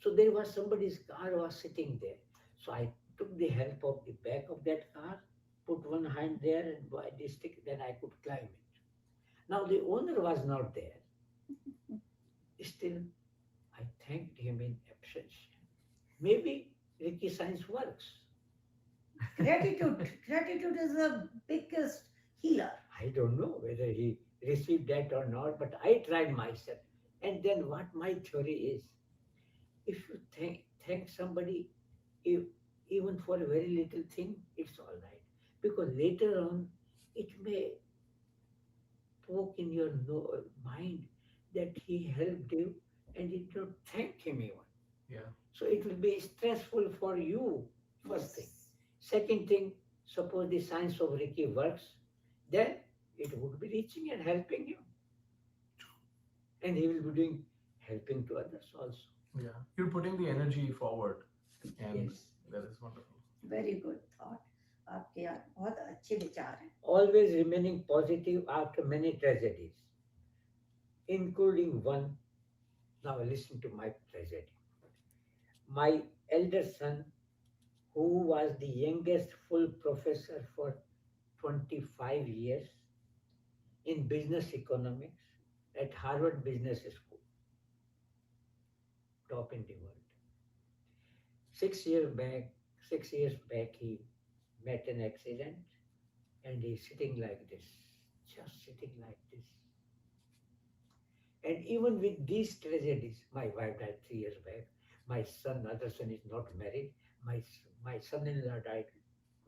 So there was somebody's car was sitting there. So I took the help of the back of that car, put one hand there and by the stick, then I could climb it. Now the owner was not there. Still, I thanked him in absence. Maybe Ricky Science works. Gratitude is the biggest healer. I don't know whether he received that or not, but I tried myself. And then what my theory is, if you thank somebody, if, even for a very little thing, it's all right. Because later on, it may poke in your mind that he helped you and you don't thank him even. Yeah. So it will be stressful for you, first thing. Yes. Second thing, suppose the science of Reiki works, then it would be reaching and helping you. And he will be doing helping to others also. Yeah. You're putting the energy forward. And Yes. that is wonderful. Very good thought. आपके यार बहुत अच्छे विचार हैं. Always remaining positive after many tragedies, including one. Now listen to my tragedy. My elder son, who was the youngest full professor for 25 years in business economics at Harvard Business School, top in the world. 6 years back, 6 years back, he met an accident and he's sitting like this, just sitting like this. And even with these tragedies, my wife died 3 years back. My son, other son, is not married. My son-in-law died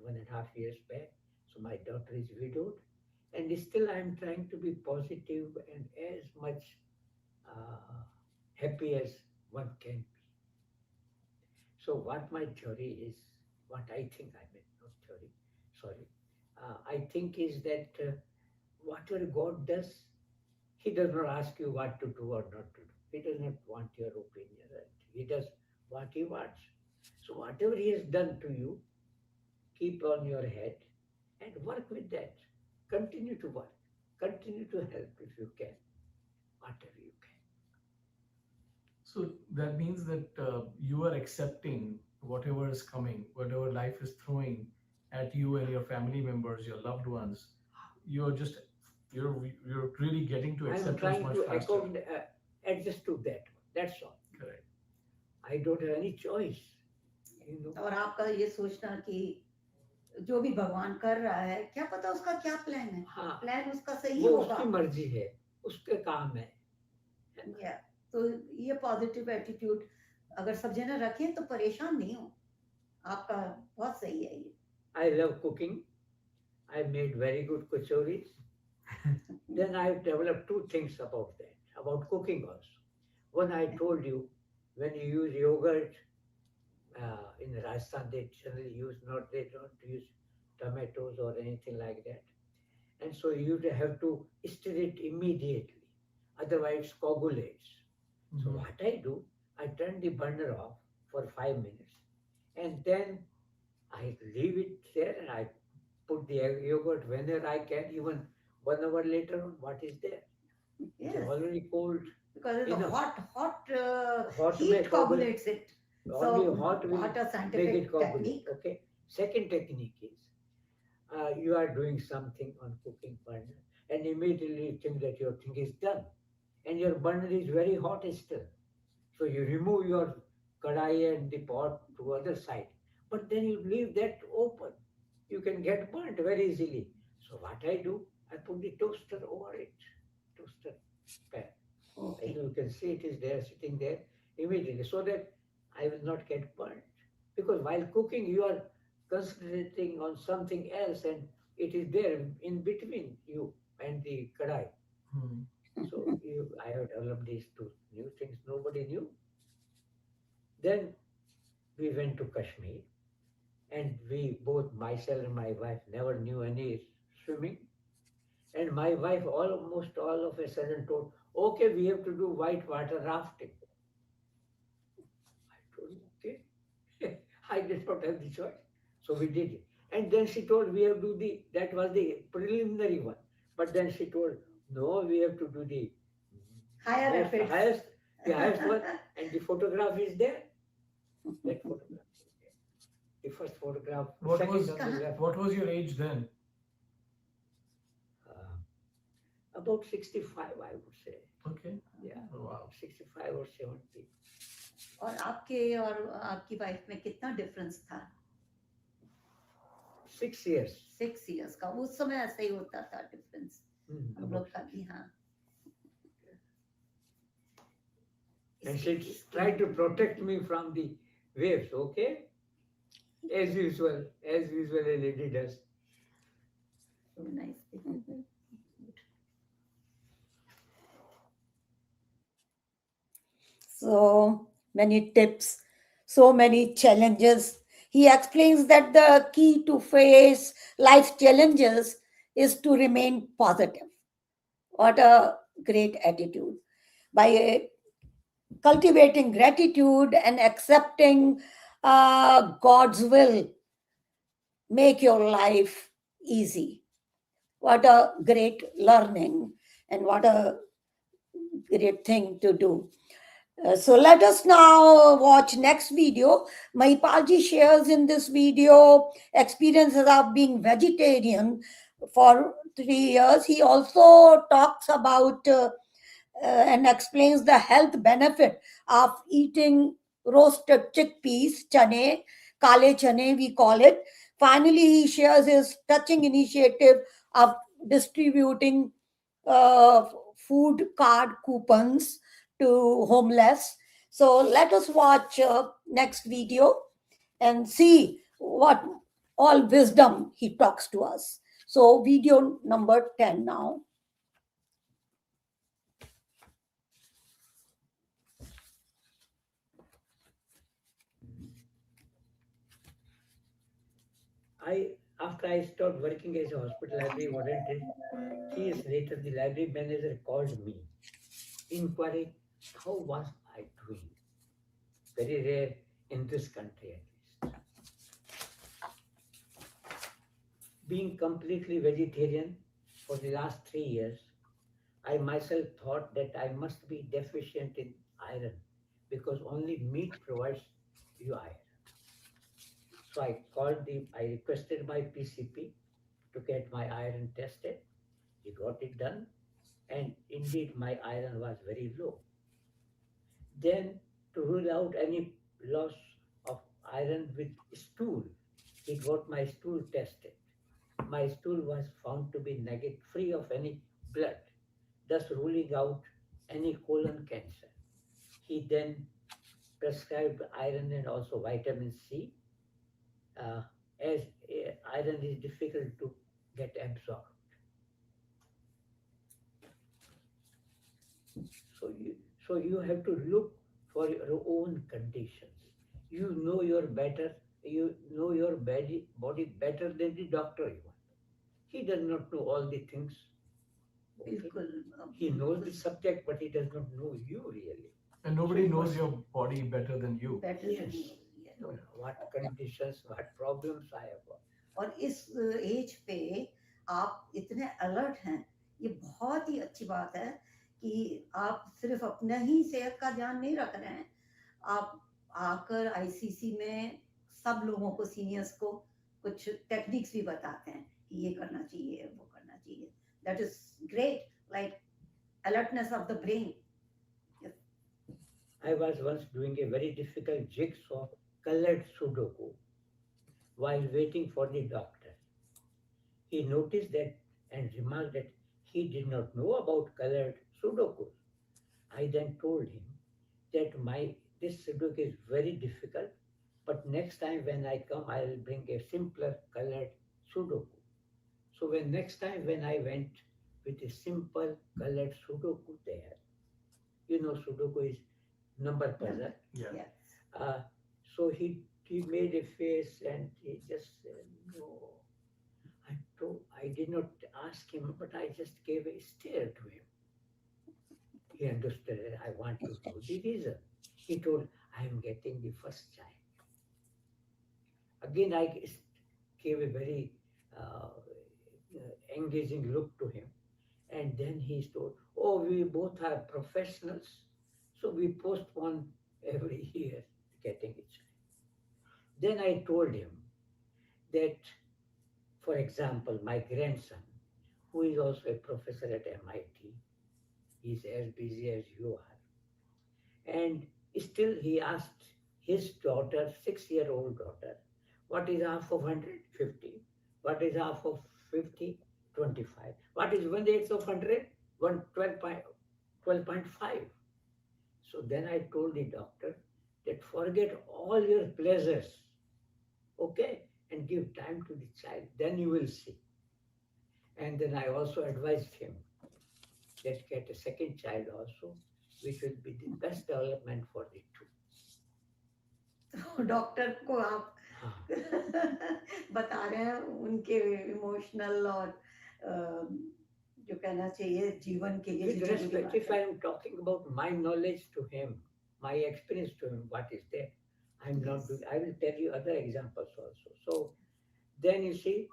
1.5 years back. So my daughter is widowed. And still I'm trying to be positive and as much happy as one can be. So what my theory is, what I think, I mean, not theory, sorry. I think is that whatever God does, he does not ask you what to do or not to do. He does not want your opinion. Right? He does what he wants. So whatever he has done to you, keep on your head and work with that. Continue to work. continue to help if you can, whatever you can. So that means that you are accepting whatever is coming, whatever life is throwing at you and your family members, your loved ones. You're just you're really getting to I am acceptance trying much to faster. adjust to that. That's all. Correct. I don't have any choice. You know. और आपका ये सोचना कि जो भी भगवान कर रहा है क्या पता उसका क्या प्लान है, हाँ, प्लान उसका सही वो होगा। उसकी मर्जी है, उसके काम है। या तो ये पॉजिटिव एटीट्यूड अगर सब जने रखें तो परेशान नहीं हो, आपका बहुत सही है ये। I love cooking. I made very good kachoris. Then I developed two things about that, about cooking also. One I told you, when you use yogurt, in Rajasthan they generally they don't use tomatoes or anything like that. And so you have to stir it immediately, otherwise it coagulates. So Mhm. what I do, I turn the burner off for 5 minutes, and then I leave it there, and I put the yogurt whenever I can, even 1 hour later on. What is there? It is Yes, already cold. because the Enough. hot may heat coagulate. coagulates it. Only So hot will what a make scientific it coagulate. technique. Okay. Second technique is you are doing something on cooking burner, and immediately you think that your thing is done, and your burner is very hot still. So you remove your kadai and the pot to other side, but then you leave that open. You can get burnt very easily. So what I do, I put the toaster over it, toaster pan. Okay. You can see it is there, sitting there immediately, so that I will not get burnt. Because while cooking, you are concentrating on something else, and it is there in between you and the kadai. Hmm. So I have developed these two new things nobody knew. Then we went to Kashmir, and we both, myself and my wife, never knew any swimming. And my wife almost all of a sudden told, "Okay, we have to do white water rafting." I told, "Okay." I did not have the choice. So we did it. And then she told, "We have to do that was the preliminary one." But then she told, "No, we have to do the Higher most efforts. highest one." And the photograph is there. That photograph is there. The first photograph, What second was on the left. what was your age then? Uh, about 65, I would say. Okay. Yeah, Oh, wow. 65 or 70. और आपकी wife में कितना difference था? 6 years. 6 years का, उस समय ऐसा ही होता था डिफरेंस हम About लोग का भी। हाँ, And she tried to protect me from the waves, okay? As usual, a lady does. so nice. So many tips, so many challenges. He explains that the key to face life challenges is to remain positive. What a great attitude. By cultivating gratitude and accepting God's will, make your life easy. What a great learning and what a great thing to do. So let us now watch next video. Mahipalji shares in this video experiences of being vegetarian for 3 years. He also talks about and explains the health benefit of eating roasted chickpeas, chane, kale chane we call it. Finally, he shares his touching initiative of distributing uh, food card coupons to homeless. So let us watch next video and see what all wisdom he talks to us. So video number 10 now. After I stopped working as a hospital library volunteer, 3 years later, the library manager called me, inquiring how was I doing. Very rare in this country, at least. Being completely vegetarian For the last 3 years, I myself thought that I must be deficient in iron because only meat provides you iron. So I requested my PCP to get my iron tested. He got it done, and indeed my iron was very low. Then, to rule out any loss of iron with stool, he got my stool tested. My stool was found to be negative, free of any blood, thus ruling out any colon cancer. He then prescribed iron and also vitamin C, uh, as iron is difficult to get absorbed. So you have to look for your own conditions. You know your better. You know your body better than the doctor even. He does not know all the things. Okay? बिल्कुल He knows बिल्कुल the subject, but he does not know you really. And So nobody you knows must, your body better than you. better than yes, you. Yeah. know what conditions, what problems I have got. और इस as पे आप इतने alert हैं, ये बहुत ही अच्छी बात है कि आप सिर्फ अपना ही सेहत का ध्यान नहीं रख रहे हैं, आप आकर आईसीसी में सब लोगों को, सीनियर्स को कुछ टेक्निक्स भी बताते हैं कि ये करना चाहिए, वो करना चाहिए. That is great, like alertness of the brain. I was once doing a very difficult jigsaw colored Sudoku while waiting for the doctor. He noticed that and remarked that he did not know about colored Sudokus. I then told him that my this Sudoku is very difficult, but next time when I come, I will bring a simpler colored Sudoku. So when next time when I went with a simple colored Sudoku there, Sudoku is number puzzle. Yeah. Yeah. So he made a face and he just said, no. I did not ask him, but I just gave a stare to him. He understood that I want to know the reason. He told, I am getting the first child. Again, I gave a very engaging look to him. And then he told, oh, we both are professionals, so we postpone every year getting a child. Then I told him that, for example, my grandson, who is also a professor at MIT, he's as busy as you are. And still he asked his daughter, 6-year-old daughter, what is half of 100? 50. What is half of 50? 25. What is 1/8 of 100? 12.5. So then I told the doctor that forget all your pleasures, okay, and give time to the child, then you will see. And then I also advised him that get a second child also, which will be the best development for the two. Doctor को आप हाँ. बता रहे हैं उनके emotional और जो कहना चाहिए जीवन के लिए With जो जरूरी respect, बात if है. I am talking about my knowledge to him, my experience to him, what is there, I'm not Yes. doing, I will tell you other examples also. So then you see,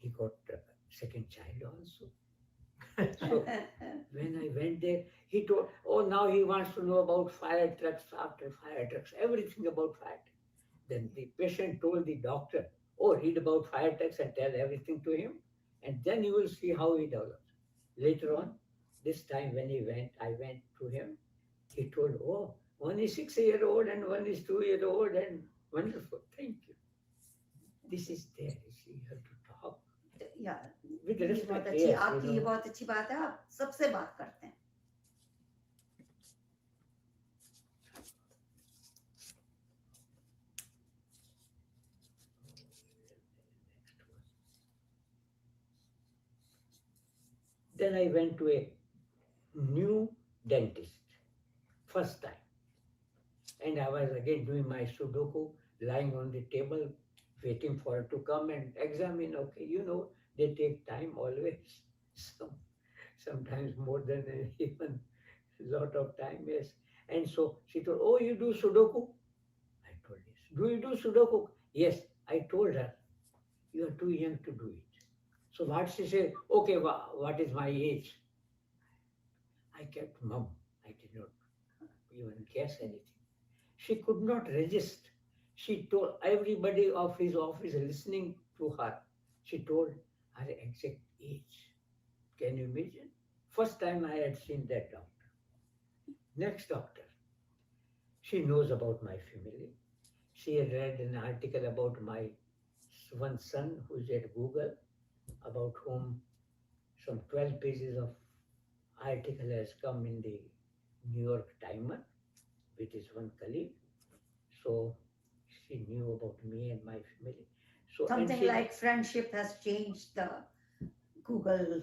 he got second child also. So when I went there, he told, oh, now he wants to know about fire trucks, after fire trucks, everything about fire trucks. Then the patient told the doctor, oh, read about fire trucks and tell everything to him, and then you will see how he develops. Later on, this time when I went to him, he told, oh, one is 6-year-old and one is 2-year-old, and wonderful, thank you. This is there, you see, you have to talk. या With ये बहुत respect, अच्छी, yes, आपकी ये बहुत अच्छी बात है, आप सबसे बात करते हैं. Then I went to a new dentist, first time. And I was again doing my Sudoku, lying on the table, waiting for her to come and examine. Okay, they take time always. Sometimes more than even lot of time, yes. And so she told, oh, you do Sudoku? I told, yes. Do you do Sudoku? Yes. I told her, you are too young to do it. So what she said, okay, what is my age? I kept mum. I did not even guess anything. She could not resist. She told everybody of his office listening to her. She told her exact age. Can you imagine? First time I had seen that doctor. Next doctor, she knows about my family. She had read an article about my one son who's at Google, about whom some 12 pages of article has come in the New York Timer with his one colleague. So she knew about me and my family. So and Something she, like friendship has changed the Google,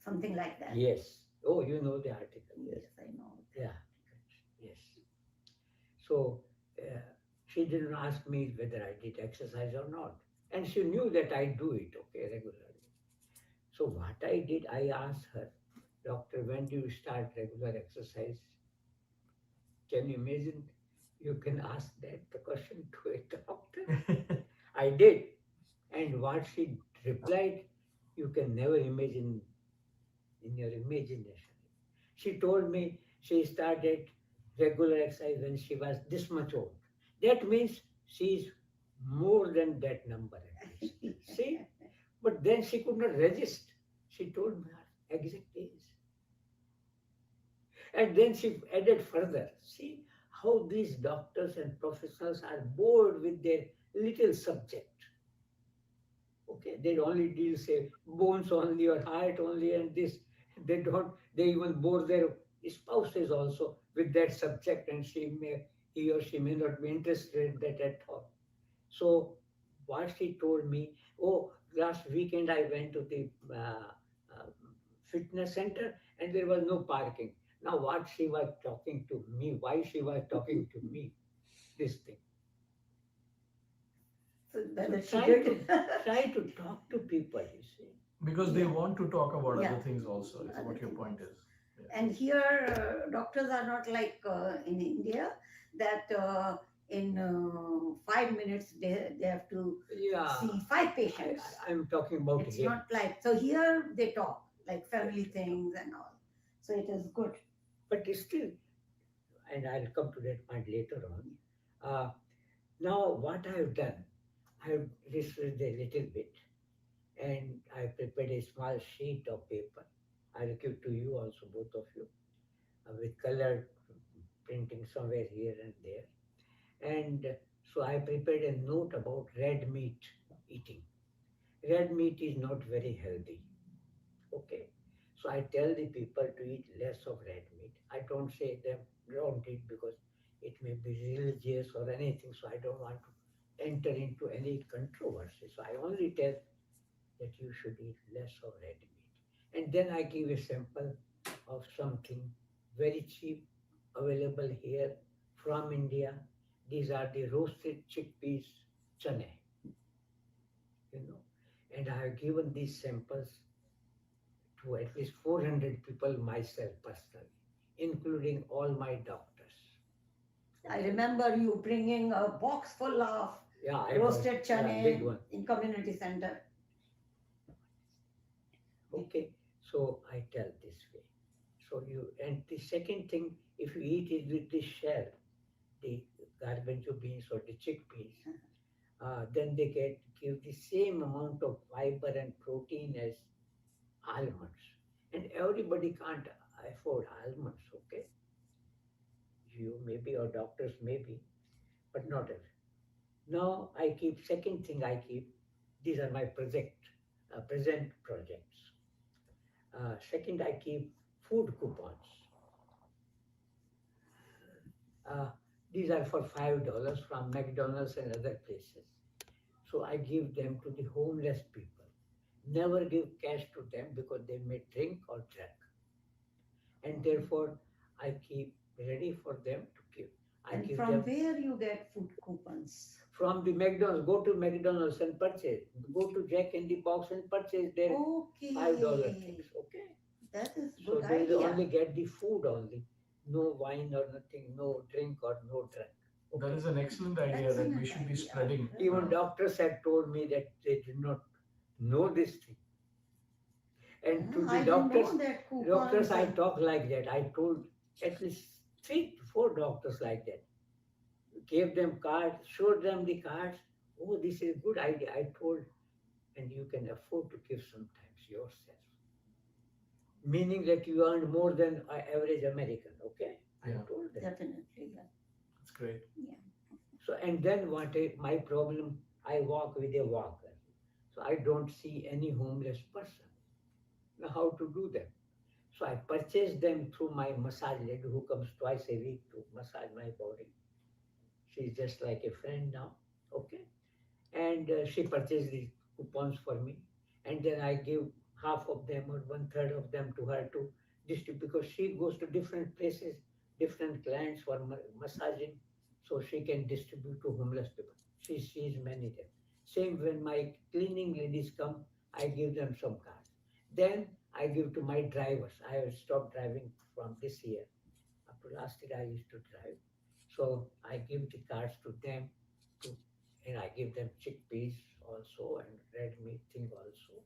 something like that. yes. Oh, you know the article. Yes. Yes, I know. Yeah. Yes. So uh, she didn't ask me whether I did exercise or not, and she knew that I do it okay regularly. So what I did, I asked her, doctor, when do you start regular exercise? Can you imagine? You can ask that the question to a doctor. I did. And what she replied, you can never imagine in your imagination. She told me she started regular exercise when she was this much old. That means she is more than that number at least. See? But then she could not resist. She told me her exact age. And then she added further, see how these doctors and professionals are bored with their little subject. Okay, they only deal say bones only or heart only and this. They even bore their spouses also with that subject and he or she may not be interested in that at all. So what she told me, oh, last weekend I went to the uh, fitness center and there was no parking. Now what she was talking to me, why she was talking to me, this thing. So So whether she try did. to try to talk to people, you see. Because they Yeah. want to talk about Yeah. other things also, is Other what your things point also. is. Yeah. And here, doctors are not like in India that in 5 minutes they have to Yeah, see five patients. I'm talking about It's here. not like, so here they talk like family Yes. things and all. So it is good. But still, and I'll come to that point later on. Now, what I have done, I have researched a little bit and I prepared a small sheet of paper. I'll give to you also, both of you, with colored printing somewhere here and there. And so I prepared a note about red meat eating. Red meat is not very healthy. Okay. So I tell the people to eat less of red meat. I don't say them don't eat because it may be religious or anything. So I don't want to enter into any controversy. So I only tell that you should eat less of red meat. And then I give a sample of something very cheap available here from India. These are the roasted chickpeas chane, you know. And I have given these samples to at least 400 people myself personally, including all my doctors. I remember you bringing a box full of Yeah, roasted yeah, big chane one. in community center. Okay, so I tell this way. So and the second thing, if you eat it with the shell, the garbanzo beans or the chickpeas, then they give the same amount of fiber and protein as almonds. And everybody can't afford almonds, okay? You maybe or doctors maybe, but not every. Now I keep second thing I keep. These are my present projects. Second, I keep food coupons. Uh, these are for $5 from McDonald's and other places. So I give them to the homeless people. Never give cash to them because they may drink or drug, and therefore I keep ready for them to give. I And give from them where you get food coupons? from the McDonald's. Go to McDonald's and purchase. Go to Jack in the Box and purchase their $5 Okay, things. Okay. that is So good they will idea. only get the food only, no wine or nothing, no drink or no drug. That Okay. is an excellent idea that we Excellent should be idea. spreading. Even doctors had told me that they did not know this thing. And to I the didn't know doctors, that doctors, I coupons. talk like that. I told at least 3 to 4 doctors like that. Gave them cards, showed them the cards. Oh, this is a good idea. I told, and you can afford to give sometimes yourself. Meaning that you earn more than average American. Okay, I Yeah. told them. Definitely, yeah. That's great. Yeah. So and then my problem, I walk with a walker, so I don't see any homeless person. Now how to do that? So I purchase them through my massage lady who comes twice a week to massage my body. She's just like a friend now. Okay, and she purchased the coupons for me, and then I give half of them or 1/3 of them to her to distribute, because she goes to different places, different clients for massaging, so she can distribute to homeless people. She sees many them. Same when my cleaning ladies come, I give them some cards. Then I give to my drivers. I have stopped driving from this year. Up to last year I used to drive, so I give the cards to them to, and I give them chickpeas also and red meat thing also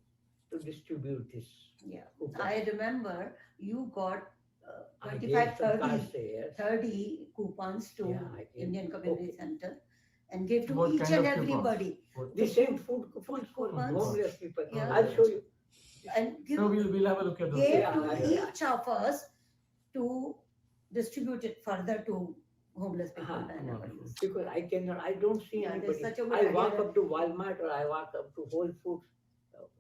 to distribute this Yeah. coupon. I remember you got I 25, gave some cards 30, there. 30 coupons to Yeah, I gave. Indian Community Okay. Center and gave to What each kind and of coupons? everybody. What- The same food coupons for Coupons. homeless people. Yeah. I'll show you. And give, No, we'll have a look at those. gave Yeah, to yeah. each of us to distribute it further to homeless people Uh-huh. whenever you see. Because I cannot, I don't see Yeah, there's anybody. such a good I walk idea. up to Walmart or I walk up to Whole Foods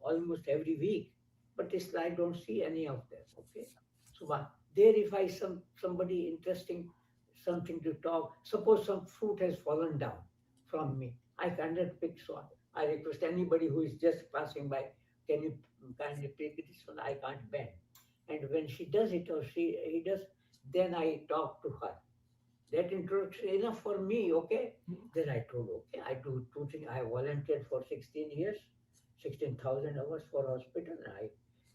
almost every week, but still I don't see any of them. Okay, so there if I somebody interesting, something to talk. Suppose some fruit has fallen down from me, I cannot pick. So I request anybody who is just passing by, can you kindly pick this one? I can't bend. And when she does it or he does, then I talk to her. That introduction enough for me, okay? Then I told, okay, I do 2 things. I volunteered for 16 years, 16,000 hours for hospital.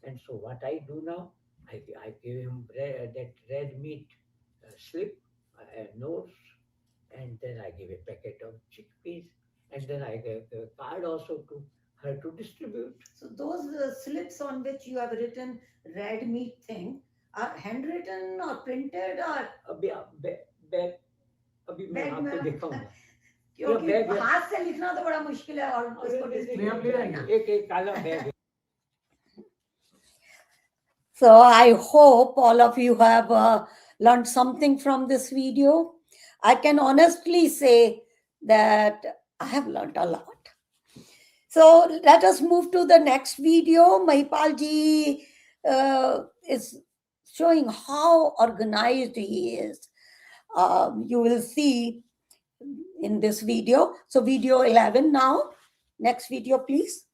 And so what I do now, I give him that red meat slip, notes, and then I give a packet of chickpeas, and then I give a card also to her to distribute. So those slips on which you have written red meat thing are handwritten or printed or अभी bag अभी मैं bag आपको में दिखाऊंगा. क्योंकि bag है. हाथ से लिखना तो बड़ा मुश्किल है और उसको नहीं, नहीं, आप ले आएंगे. एक काला बैग है. So I hope all of you have learned something from this video. I can honestly say that I have learned a lot. So let us move to the next video. Mahipal ji is showing how organized he is. You will see in this video. So video 11 now. Next video, please.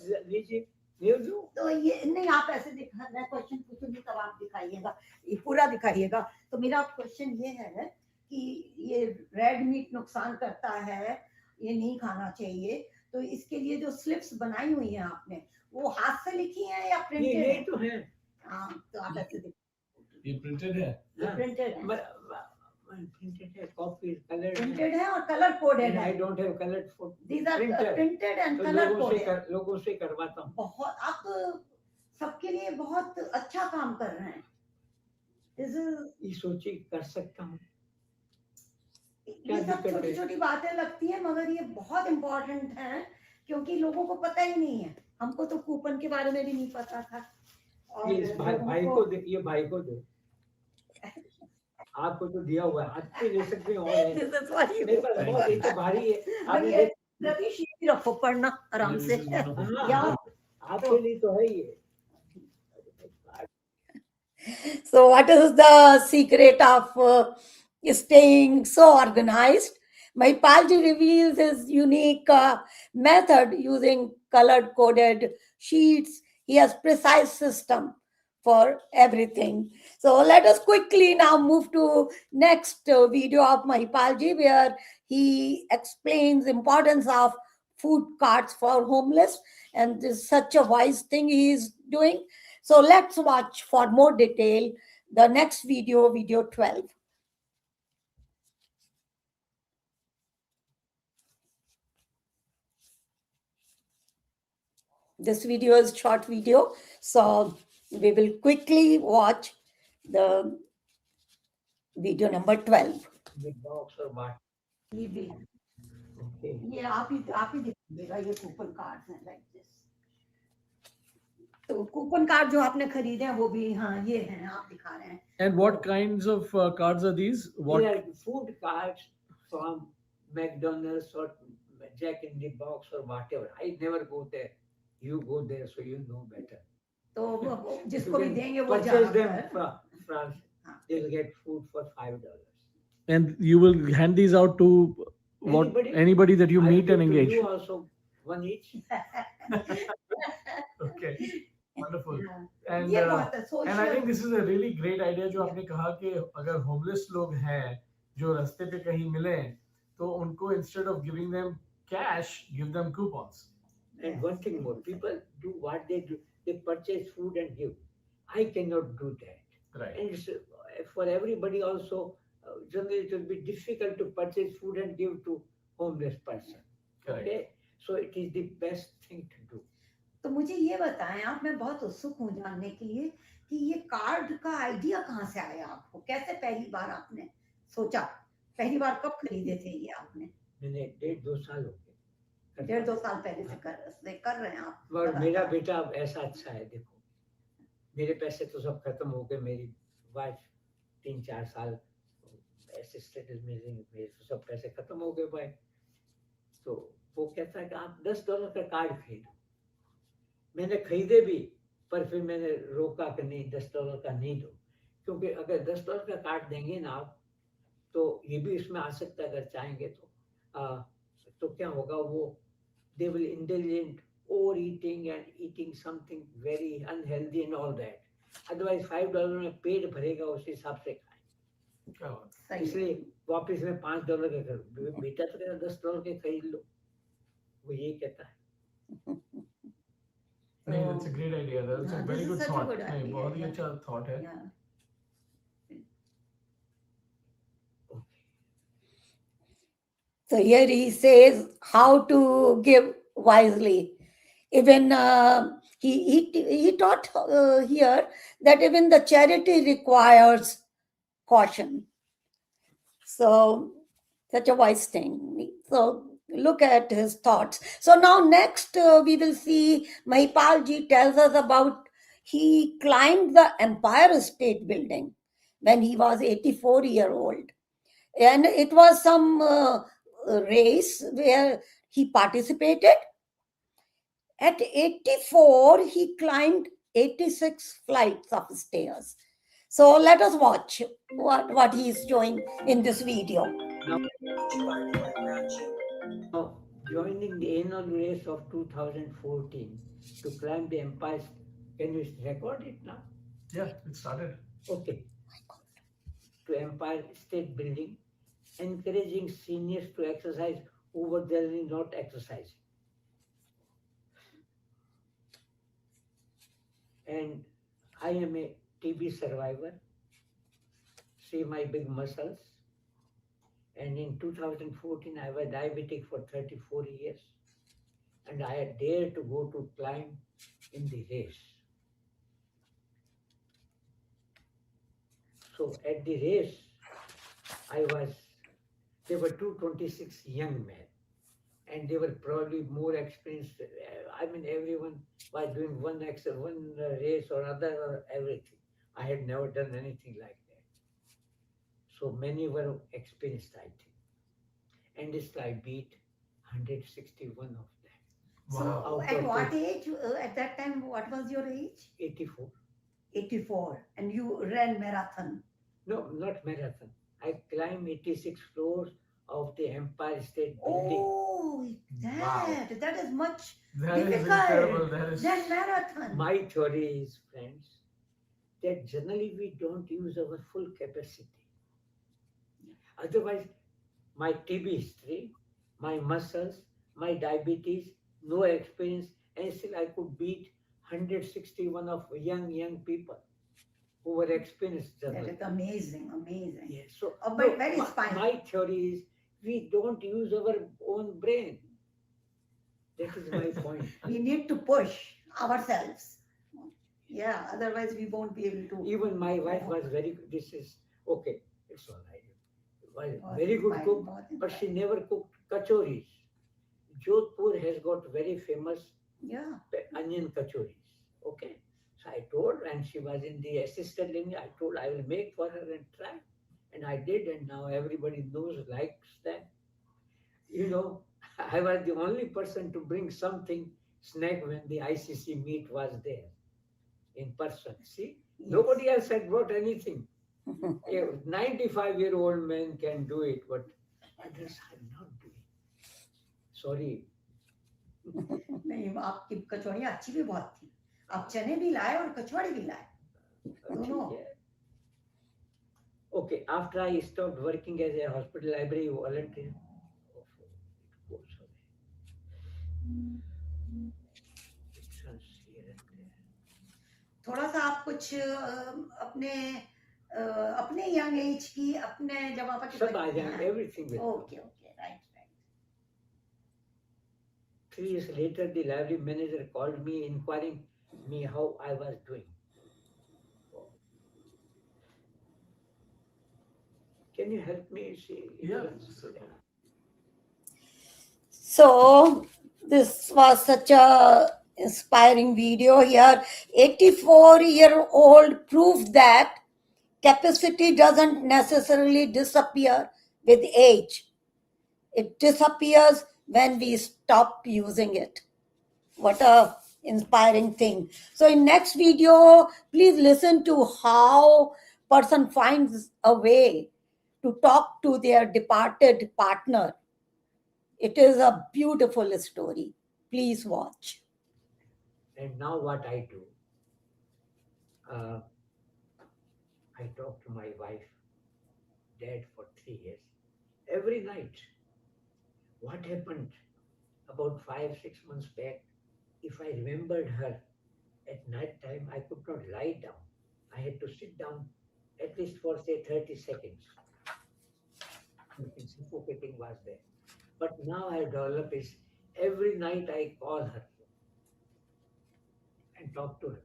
लीजिए, ले लो. तो ये नहीं आप ऐसे दिखा मैं question पूछूंगी तब आप दिखाइएगा ये पूरा दिखाइएगा तो मेरा क्वेश्चन ये है कि ये रेड मीट नुकसान करता है ये नहीं खाना चाहिए तो इसके लिए जो स्लिप्स बनाई हुई हैं आपने वो हाथ से लिखी हैं या प्रिंटेड ये है तो है. हाँ तो आप ऐसे ये प्रिंटेड है. हाँ. प्रिंटेड है Printed है, copy, colored प्रिंटेड है और कलर कोडेड I है don't have colored photo. These are Printed. Printed and तो कलर कोडेड लोगों से करवाता हूँ. बहुत आप सबके लिए बहुत अच्छा काम कर रहे हैं दिस इज ये सोची कर सकता हूँ. ये सब छोटी छोटी बातें लगती हैं मगर ये बहुत इम्पोर्टेंट है क्योंकि लोगों को पता ही नहीं है हमको तो कूपन के बारे में भी नहीं पता था और ये इस भाई को दे, ये भाई को दो. आपको तो दिया हुआ है, आप भी ले सकते हो. और है. This is what you मेरे पास बहुत ये तो भारी है. आपने ये रतीश ये भी रखो पढ़ना आराम से This is one of the- हाँ, या आपके लिए तो है ये. So, what is the secret of staying so organized? Mahipalji reveals his unique method using colored coded sheets. He has precise system for everything. So let us quickly now move to next video of Mahipalji where he explains importance of food carts for homeless, and this is such a wise thing he is doing. So let's watch for more detail the next video, video 12. This video is short video, so we will quickly watch the video number 12. Big box or what? ये भी Okay. ये आप ही दिखाइएगा, ये coupon card हैं like this. तो coupon card जो आपने खरीदे हैं वो भी, हाँ ये हैं, आप दिखा रहे हैं। And what kinds of cards are these? What? They are food cards from McDonald's or Jack in the Box or whatever. I never go there. You go there, so you know better. तो You जिसको भी can देंगे वो purchase them जाकर from France. हाँ। They'll get food for $5. And you will hand these out to what anybody that you I meet give and to engage. You also one each. Okay, wonderful. हाँ, And ये बहुत है, and I think social this is a really great idea जो आपने कहा कि अगर homeless लोग हैं जो रास्ते पे कहीं मिले तो उनको instead of giving them cash, give them coupons. And one thing more, people do what they do. They purchase food and give. I cannot do that. Right. And it's, for everybody also, generally it will be difficult to purchase food and give to homeless person. Correct. Okay, so it is the best thing to do. तो मुझे ये बताएं आप, मैं बहुत उत्सुक हूँ जानने के लिए कि ये कार्ड का आइडिया कहाँ से आया आपको, कैसे पहली बार आपने सोचा, पहली बार कब खरीदे थे ये आपने? मैंने 1.5-2 साल हो गए। 1.5-2 साल पहले से कर रहे हैं आप। और मेरा बेटा अब ऐसा अच्छा है, देखो मेरे पैसे तो सब खत्म हो गए, मेरी वाइफ 3-4 साल असिस्टेंट मेरे तो सब पैसे खत्म हो गए भाई। तो वो कहता है कि आप $10 का कार्ड खरीदो। मैंने खरीदे भी, पर फिर मैंने रोका कि नहीं, $10 का नहीं दो, क्योंकि अगर $10 का कार्ड देंगे ना आप, तो ये भी इसमें आ सकता है अगर चाहेंगे तो क्या होगा, वो they will indulge in overeating and eating something very unhealthy and all that. Otherwise $5 में पेट भरेगा, उस हिसाब से खाएं। इसलिए वापस में $5 के कर, बेटा तो कहता $10 के खरीद लो, वो ये कहता है। नहीं, that's a great idea. That's a very good thought. नहीं, बहुत ही yeah. अच्छा thought है. Yeah. So here he says how to give wisely. Even he taught here that even the charity requires caution. So such a wise thing. So look at his thoughts. So now next we will see Mahipal ji tells us about he climbed the Empire State Building when he was 84-year-old. And it was some race where he participated. At 84, he climbed 86 flights of stairs. So let us watch what he is showing in this video. Now, joining the annual race of 2014 to climb the Empire. Can you record it now? Yeah, it started. Okay. To Empire State Building, encouraging seniors to exercise over there, not exercising. And I am a TB survivor. See my big muscles. And in 2014, I was diabetic for 34 years. And I had dared to go to climb in the race. So at the race, there were 226 young men, and they were probably more experienced. I mean, everyone was doing one race or other or everything. I had never done anything like that. So many were experienced, I think. And still I beat 161 of them. So at what age, at that time, what was your age? 84. 84. And you ran marathon? No, not marathon. I climbed 86 floors of the Empire State Building. Oh, that is much That is difficult incredible. That is than marathon. My theory is, friends, that generally we don't use our full capacity. Otherwise, my TB history, my muscles, my diabetes, no experience, and still I could beat 161 of young people who were experienced That generally. is amazing, amazing. Yes. So But very inspiring. my theory is we don't use our own brain. That is my point. We need to push ourselves. Yeah, otherwise we won't be able to. Even my wife was very, this is okay, it's all right. Was बहुत very good inspiring, cook, बहुत but she inspiring. never cooked kachoris. Jodhpur has got very famous Yeah. onion kachoris. Okay. So I told, and she was in the assistant lineage. I told I will make for her and try. And I did, and now everybody knows, likes them. You know, I was the only person to bring something snack when the ICC meet was there in person. See, Yes. nobody else had brought anything. A 95-year-old man can do it, but others are not doing. Sorry. नहीं, आपकी कचौड़ियाँ अच्छी भी बहुत थी. आप चने भी लाए और कचौड़ी भी लाए. दोनों. ठीक है. Okay, after I stopped working as a hospital library volunteer, it goes away. It runs here and there. थोड़ा सा आप कुछ अपने अपने यंग एज की अपने जब आप सब आ जाएंगे, everything will. Okay okay right right. 3 years later, the library manager called me inquiring me how I was doing. Can you help me see? Yeah, So this was such a inspiring video here. 84-year-old proved that capacity doesn't necessarily disappear with age. It disappears when we stop using it. What a inspiring thing. So in next video, please listen to how person finds a way to talk to their departed partner. It is a beautiful story. Please watch. And now what I do, I talk to my wife, dead for 3 years, every night. What happened about 5, 6 months back? If I remembered her at night time, I could not lie down. I had to sit down at least for say 30 seconds. Suffocating was there. But now I developed is every night I call her and talk to her.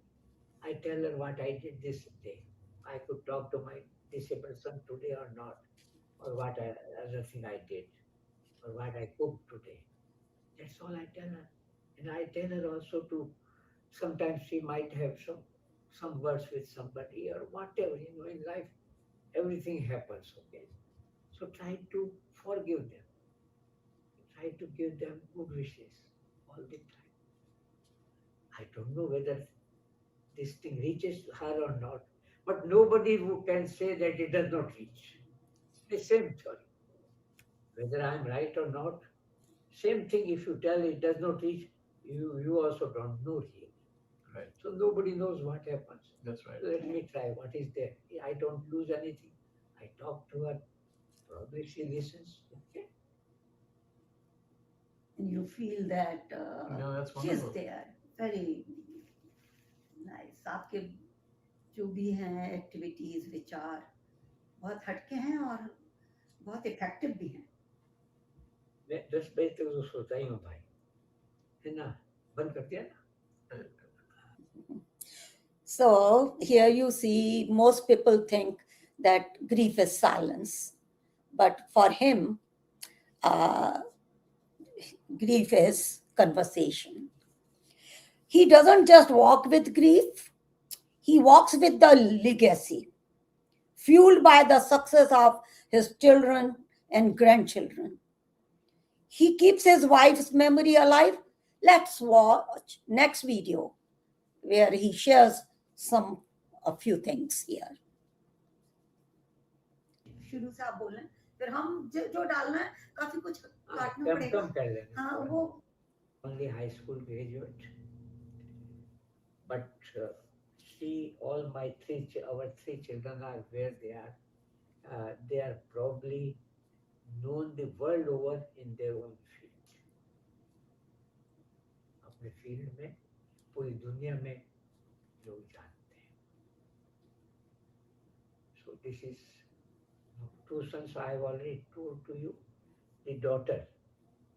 I tell her what I did this day. I could talk to my disabled son today or not, or what other thing I did, or what I cooked today. That's all I tell her. And I tell her also to sometimes she might have some words with somebody or whatever, in life everything happens, okay? So try to forgive them. Try to give them good wishes all the time. I don't know whether this thing reaches her or not, but nobody who can say that it does not reach. The same story. Whether I am right or not, same thing if you tell it does not reach, you also don't know really. Right. So nobody knows what happens. That's right. Let me try. What is there? I don't lose anything. I talk to her. Probably she listens. Okay. And you feel that No, that's she is wonderful. there. Very nice. आपके जो भी हैं activities विचार बहुत हटके हैं और बहुत इफेक्टिव भी हैं. मैं 10 बजे तक तो सोता ही हूँ भाई, है ना? बंद कर दिया ना? So here you see, most people think that grief is silence, but for him, grief is conversation. He doesn't just walk with grief, he walks with the legacy, fueled by the success of his children and grandchildren. He keeps his wife's memory alive. Let's watch next video where he shares a few things here. शुरू से आप बोल रहे हैं फिर हम जो डालना है काफी कुछ काटना कम पड़ेगा. कम कर लेना. हाँ वो Only high school graduate, but all my our three children are where they are. They are probably known the world over in their own field. अपने फील्ड में पूरी दुनिया में लोग जानते हैं. So this is two sons I have already told to you. The daughter,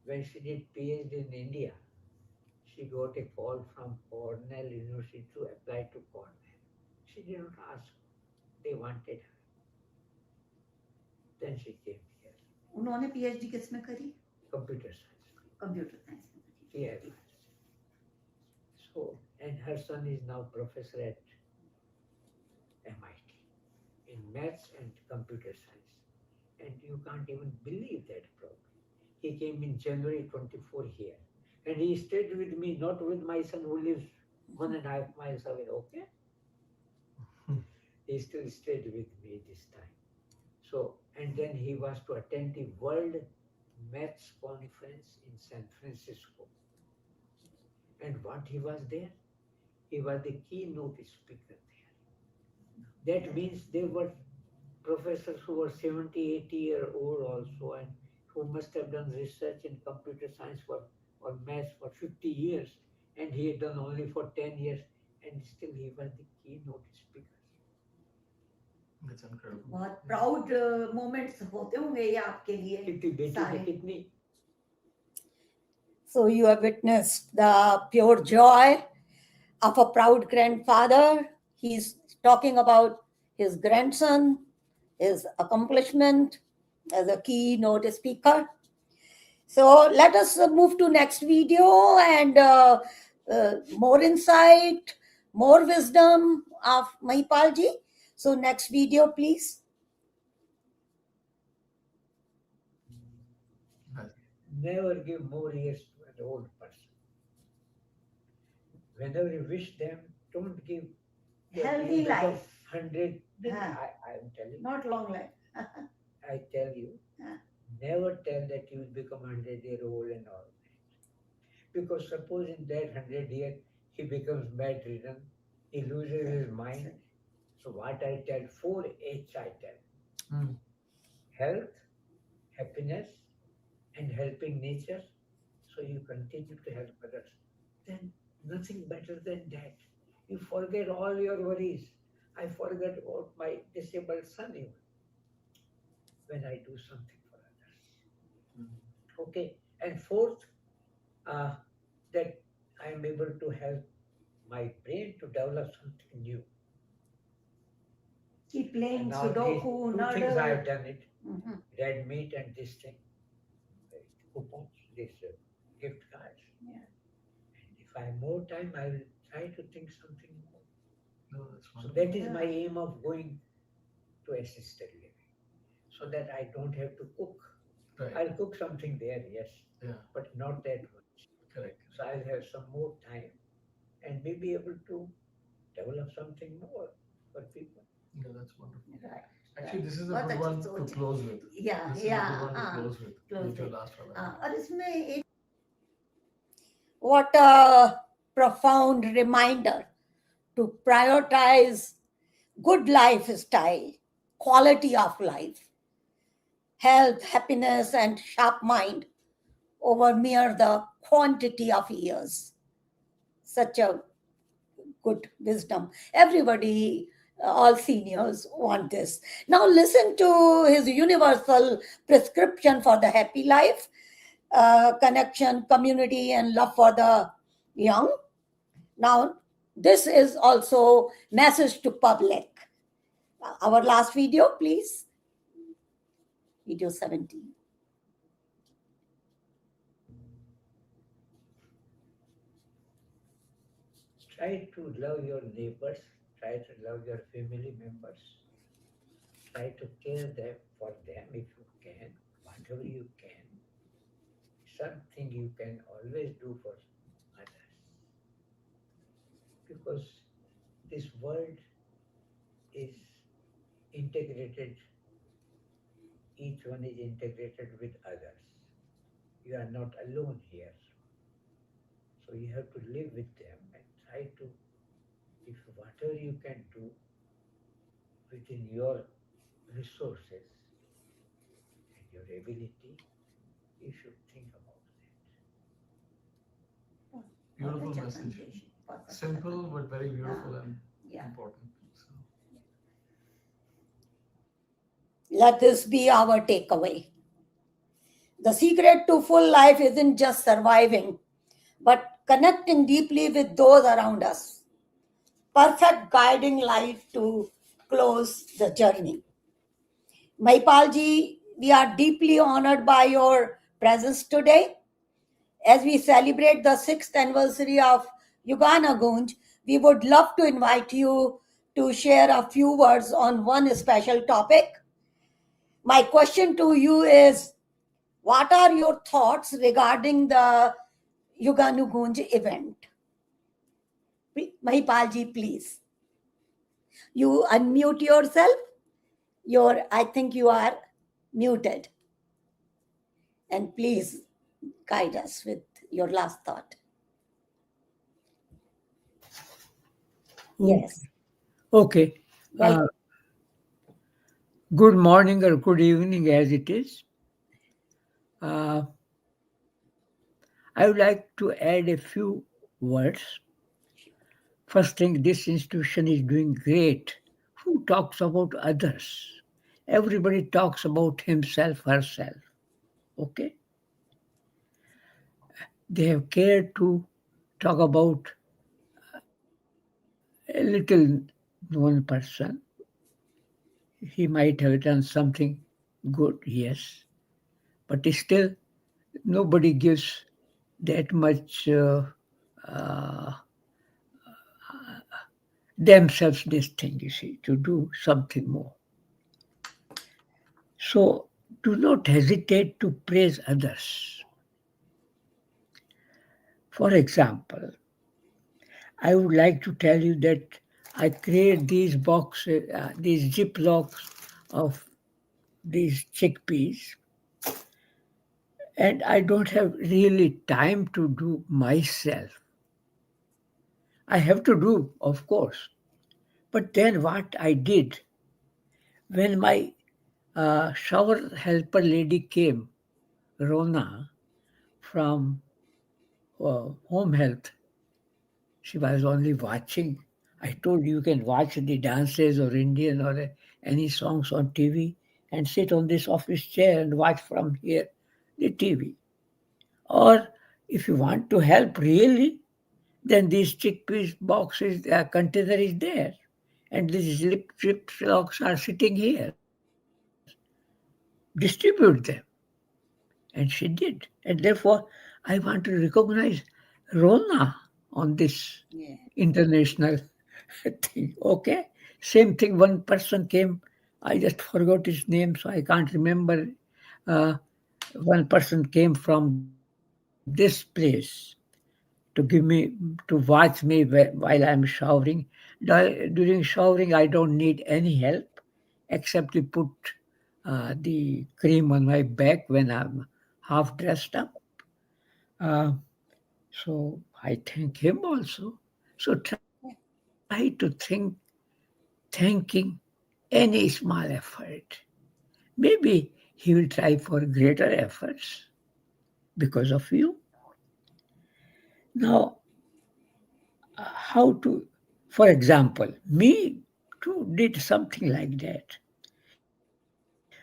when she did PhD in India, she got a call from Cornell University to apply to Cornell. She did not ask. They wanted her. Then she came here. उन्होंने PhD किस में करी? Computer science. Computer science में करी। Yeah. So, and her son is now professor at MIT in maths and computer science. And you can't even believe that problem. He came in January 24 here. And he stayed with me, not with my son who lives 1.5 miles away, okay? He still stayed with me this time. So, and then he was to attend the World Maths Conference in San Francisco. And what he was there? He was the keynote speaker there. That means there were professors who were 70, 80-year-old also, and who must have done research in computer science or maths for 50 years, and he had done only for 10 years, and still he was the keynote speaker. That's incredible. बहुत proud moments होते होंगे ये आपके लिए कितनी बेटी सारे। है कितनी So you have witnessed the pure joy of a proud grandfather. He's talking about his grandson, his accomplishment as a keynote speaker. So let us move to next video and more insight, more wisdom of Mahipal ji. So next video, please. Never give more years to an old person. Whenever you wish them, don't give Healthy life. 100. Huh. I am telling Not long life. I tell you, never tell that you will become 100-year-old and all that. Because suppose in that 100 year he becomes bedridden, he loses his mind. So what I tell, 4 H I tell. Health, happiness, and helping nature. So you continue to help others. Then nothing better than that. You forget all your worries. I forget about my disabled son even when I do something for others. Okay. And fourth, that I am able to help my brain to develop something new. Keep playing And now these Sudoku, two things I have Nerdle. done it. Red meat and this thing. Coupons, this gift cards. Yeah. And if I have more time, I will try to think something more. No, that's So wonderful. that is my aim of going to assisted living. So that I don't have to cook. Right. I'll cook something there, yes. Yeah. But not that much. Correct. So I'll have some more time and may be able to develop something more for people. Yeah, that's wonderful. Right. Actually, this is a बहुत good अच्छी one सोच to है। close with. Yeah, This yeah, is a good one to हाँ, close with. close With your with. last one. और इसमें एक What a profound reminder to prioritize good lifestyle, quality of life, health, happiness, and sharp mind over mere the quantity of years. Such a good wisdom. Everybody, all seniors want this. Now listen to his universal prescription for the happy life, connection, community, and love for the young. Now, this is also message to public. Our last video, please. Video 17. Try to love your neighbors, try to love your family members, try to care them for them if you can, whatever you can. Something you can always do for others. Because this world is integrated, each one is integrated with others. You are not alone here. So you have to live with them and try to, if whatever you can do within your resources and your ability, you should think about that. Beautiful अच्छा message. संदेश, बहुत अच्छा Simple था। but very beautiful and Yeah. important. So, Let this be our takeaway. The secret to full life isn't just surviving, but connecting deeply with those around us. Perfect guiding light to close the journey. Mahipalji, we are deeply honored by your presence today. As we celebrate the 6th anniversary of Yuganugoonj, we would love to invite you to share a few words on one special topic. My question to you is, what are your thoughts regarding the Yuganugoonj event? Mahipalji, please. You unmute yourself. I think you are muted. And please guide us with your last thought. Yes. Okay. Welcome. Good morning or good evening, as it is. Uh, I would like to add a few words. First thing, this institution is doing great. Who talks about others? Everybody talks about himself, herself. Okay? They have cared to talk about a little known person. He might have done something good, yes, but still nobody gives that much uh, themselves this thing, you see, to do something more. So do not hesitate to praise others. For example, I would like to tell you that I create these boxes, these ziplocs of these chickpeas, and I don't have really time to do myself. I have to do, of course. But then what I did, when my shower helper lady came, Rona, from home health, she was only watching. I told you can watch the dances or Indian or any songs on TV and sit on this office chair and watch from here the TV. Or if you want to help really, then these chickpeas boxes, container is there. And these lip locks are sitting here. Distribute them. And she did. And therefore, I want to recognize Rona on this Yeah. international thing. Okay. Same thing, one person came, I just forgot his name, so I can't remember. Uh, One person came from this place to give me, to watch me while I'm showering. During showering, I don't need any help except to put the cream on my back when I'm half dressed up. Uh, so I thank him also. So try to thanking any small effort. Maybe he will try for greater efforts because of you. Now, how to, for example, me too did something like that.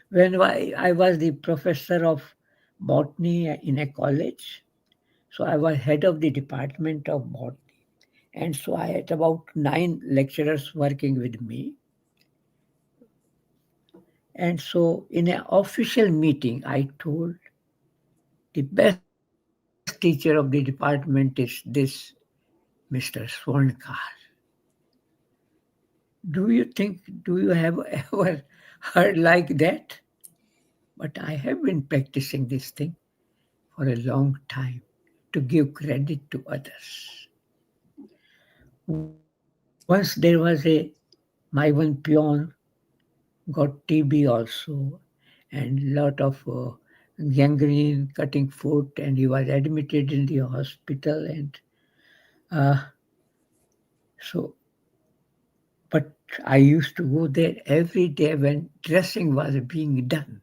When I was the professor of botany in a college, so I was head of the department of botany. And so I had about 9 lecturers working with me. And so in an official meeting, I told the best teacher of the department is this Mr. Swarnkar. Do you have ever heard like that? But I have been practicing this thing for a long time to give credit to others. Once there was my one peon got TB also and lot of gangrene, cutting foot, and he was admitted in the hospital. And uh, so, but I used to go there every day when dressing was being done.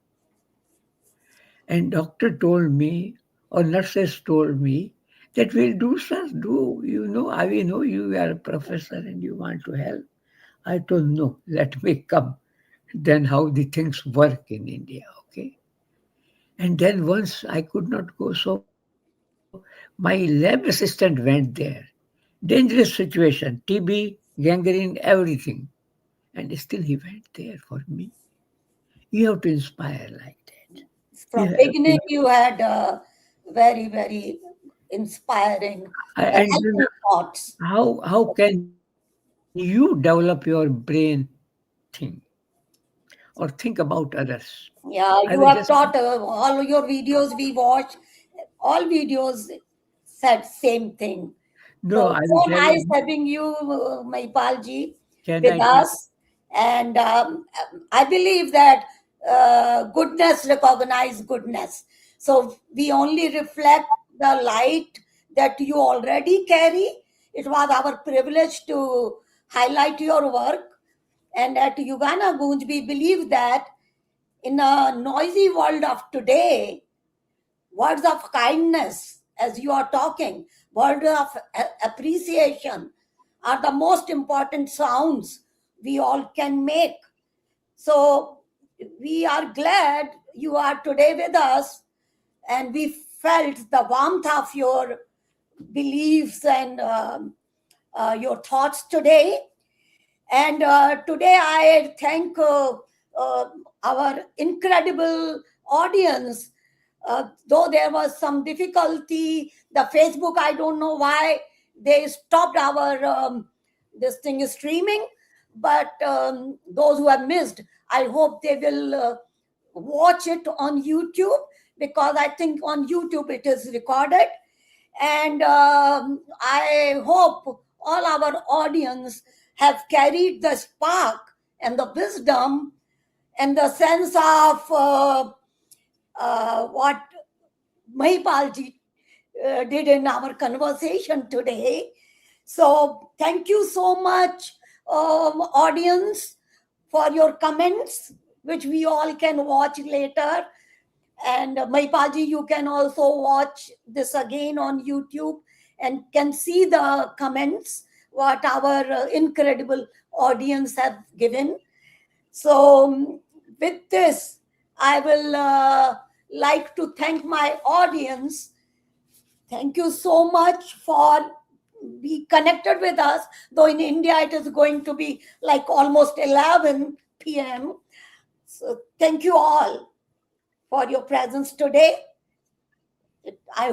And doctor told me, or nurses told me, that we'll do, sir, do, you know, I know you are a professor and you want to help. I told, no, let me come. Then how the things work in India, okay? And then once I could not go so far, my lab assistant went there. Dangerous situation, TB, gangrene, everything. And still he went there for me. You have to inspire like that. You From have beginning, to, you had very, very inspiring, and then helpful thoughts. how can you develop your brain think or think about others? I Yeah, will you just have taught all your videos we watch, all videos said same thing. no, So, I will so tell nice you. having you, Mahipalji, Can with I tell? us. And I believe that goodness recognize goodness. So we only reflect the light that you already carry. It was our privilege to highlight your work. And at Yuganugoonj, we believe that in a noisy world of today, words of kindness, as you are talking, words of appreciation are the most important sounds we all can make. So we are glad you are today with us, and we felt the warmth of your beliefs and your thoughts today. And today I thank uh, our incredible audience. Though there was some difficulty, the Facebook, I don't know why they stopped our this thing is streaming. But those who have missed, I hope they will watch it on YouTube, because I think on YouTube it is recorded. And I hope all our audience have carried the spark and the wisdom and the sense of what Mahipalji did in our conversation today. So thank you so much, audience, for your comments, which we all can watch later. And Mahipalji, you can also watch this again on YouTube and can see the comments what our incredible audience have given. So with this, I will like to thank my audience. Thank you so much for be connected with us. Though in India it is going to be like almost 11 p.m. So thank you all for your presence today. I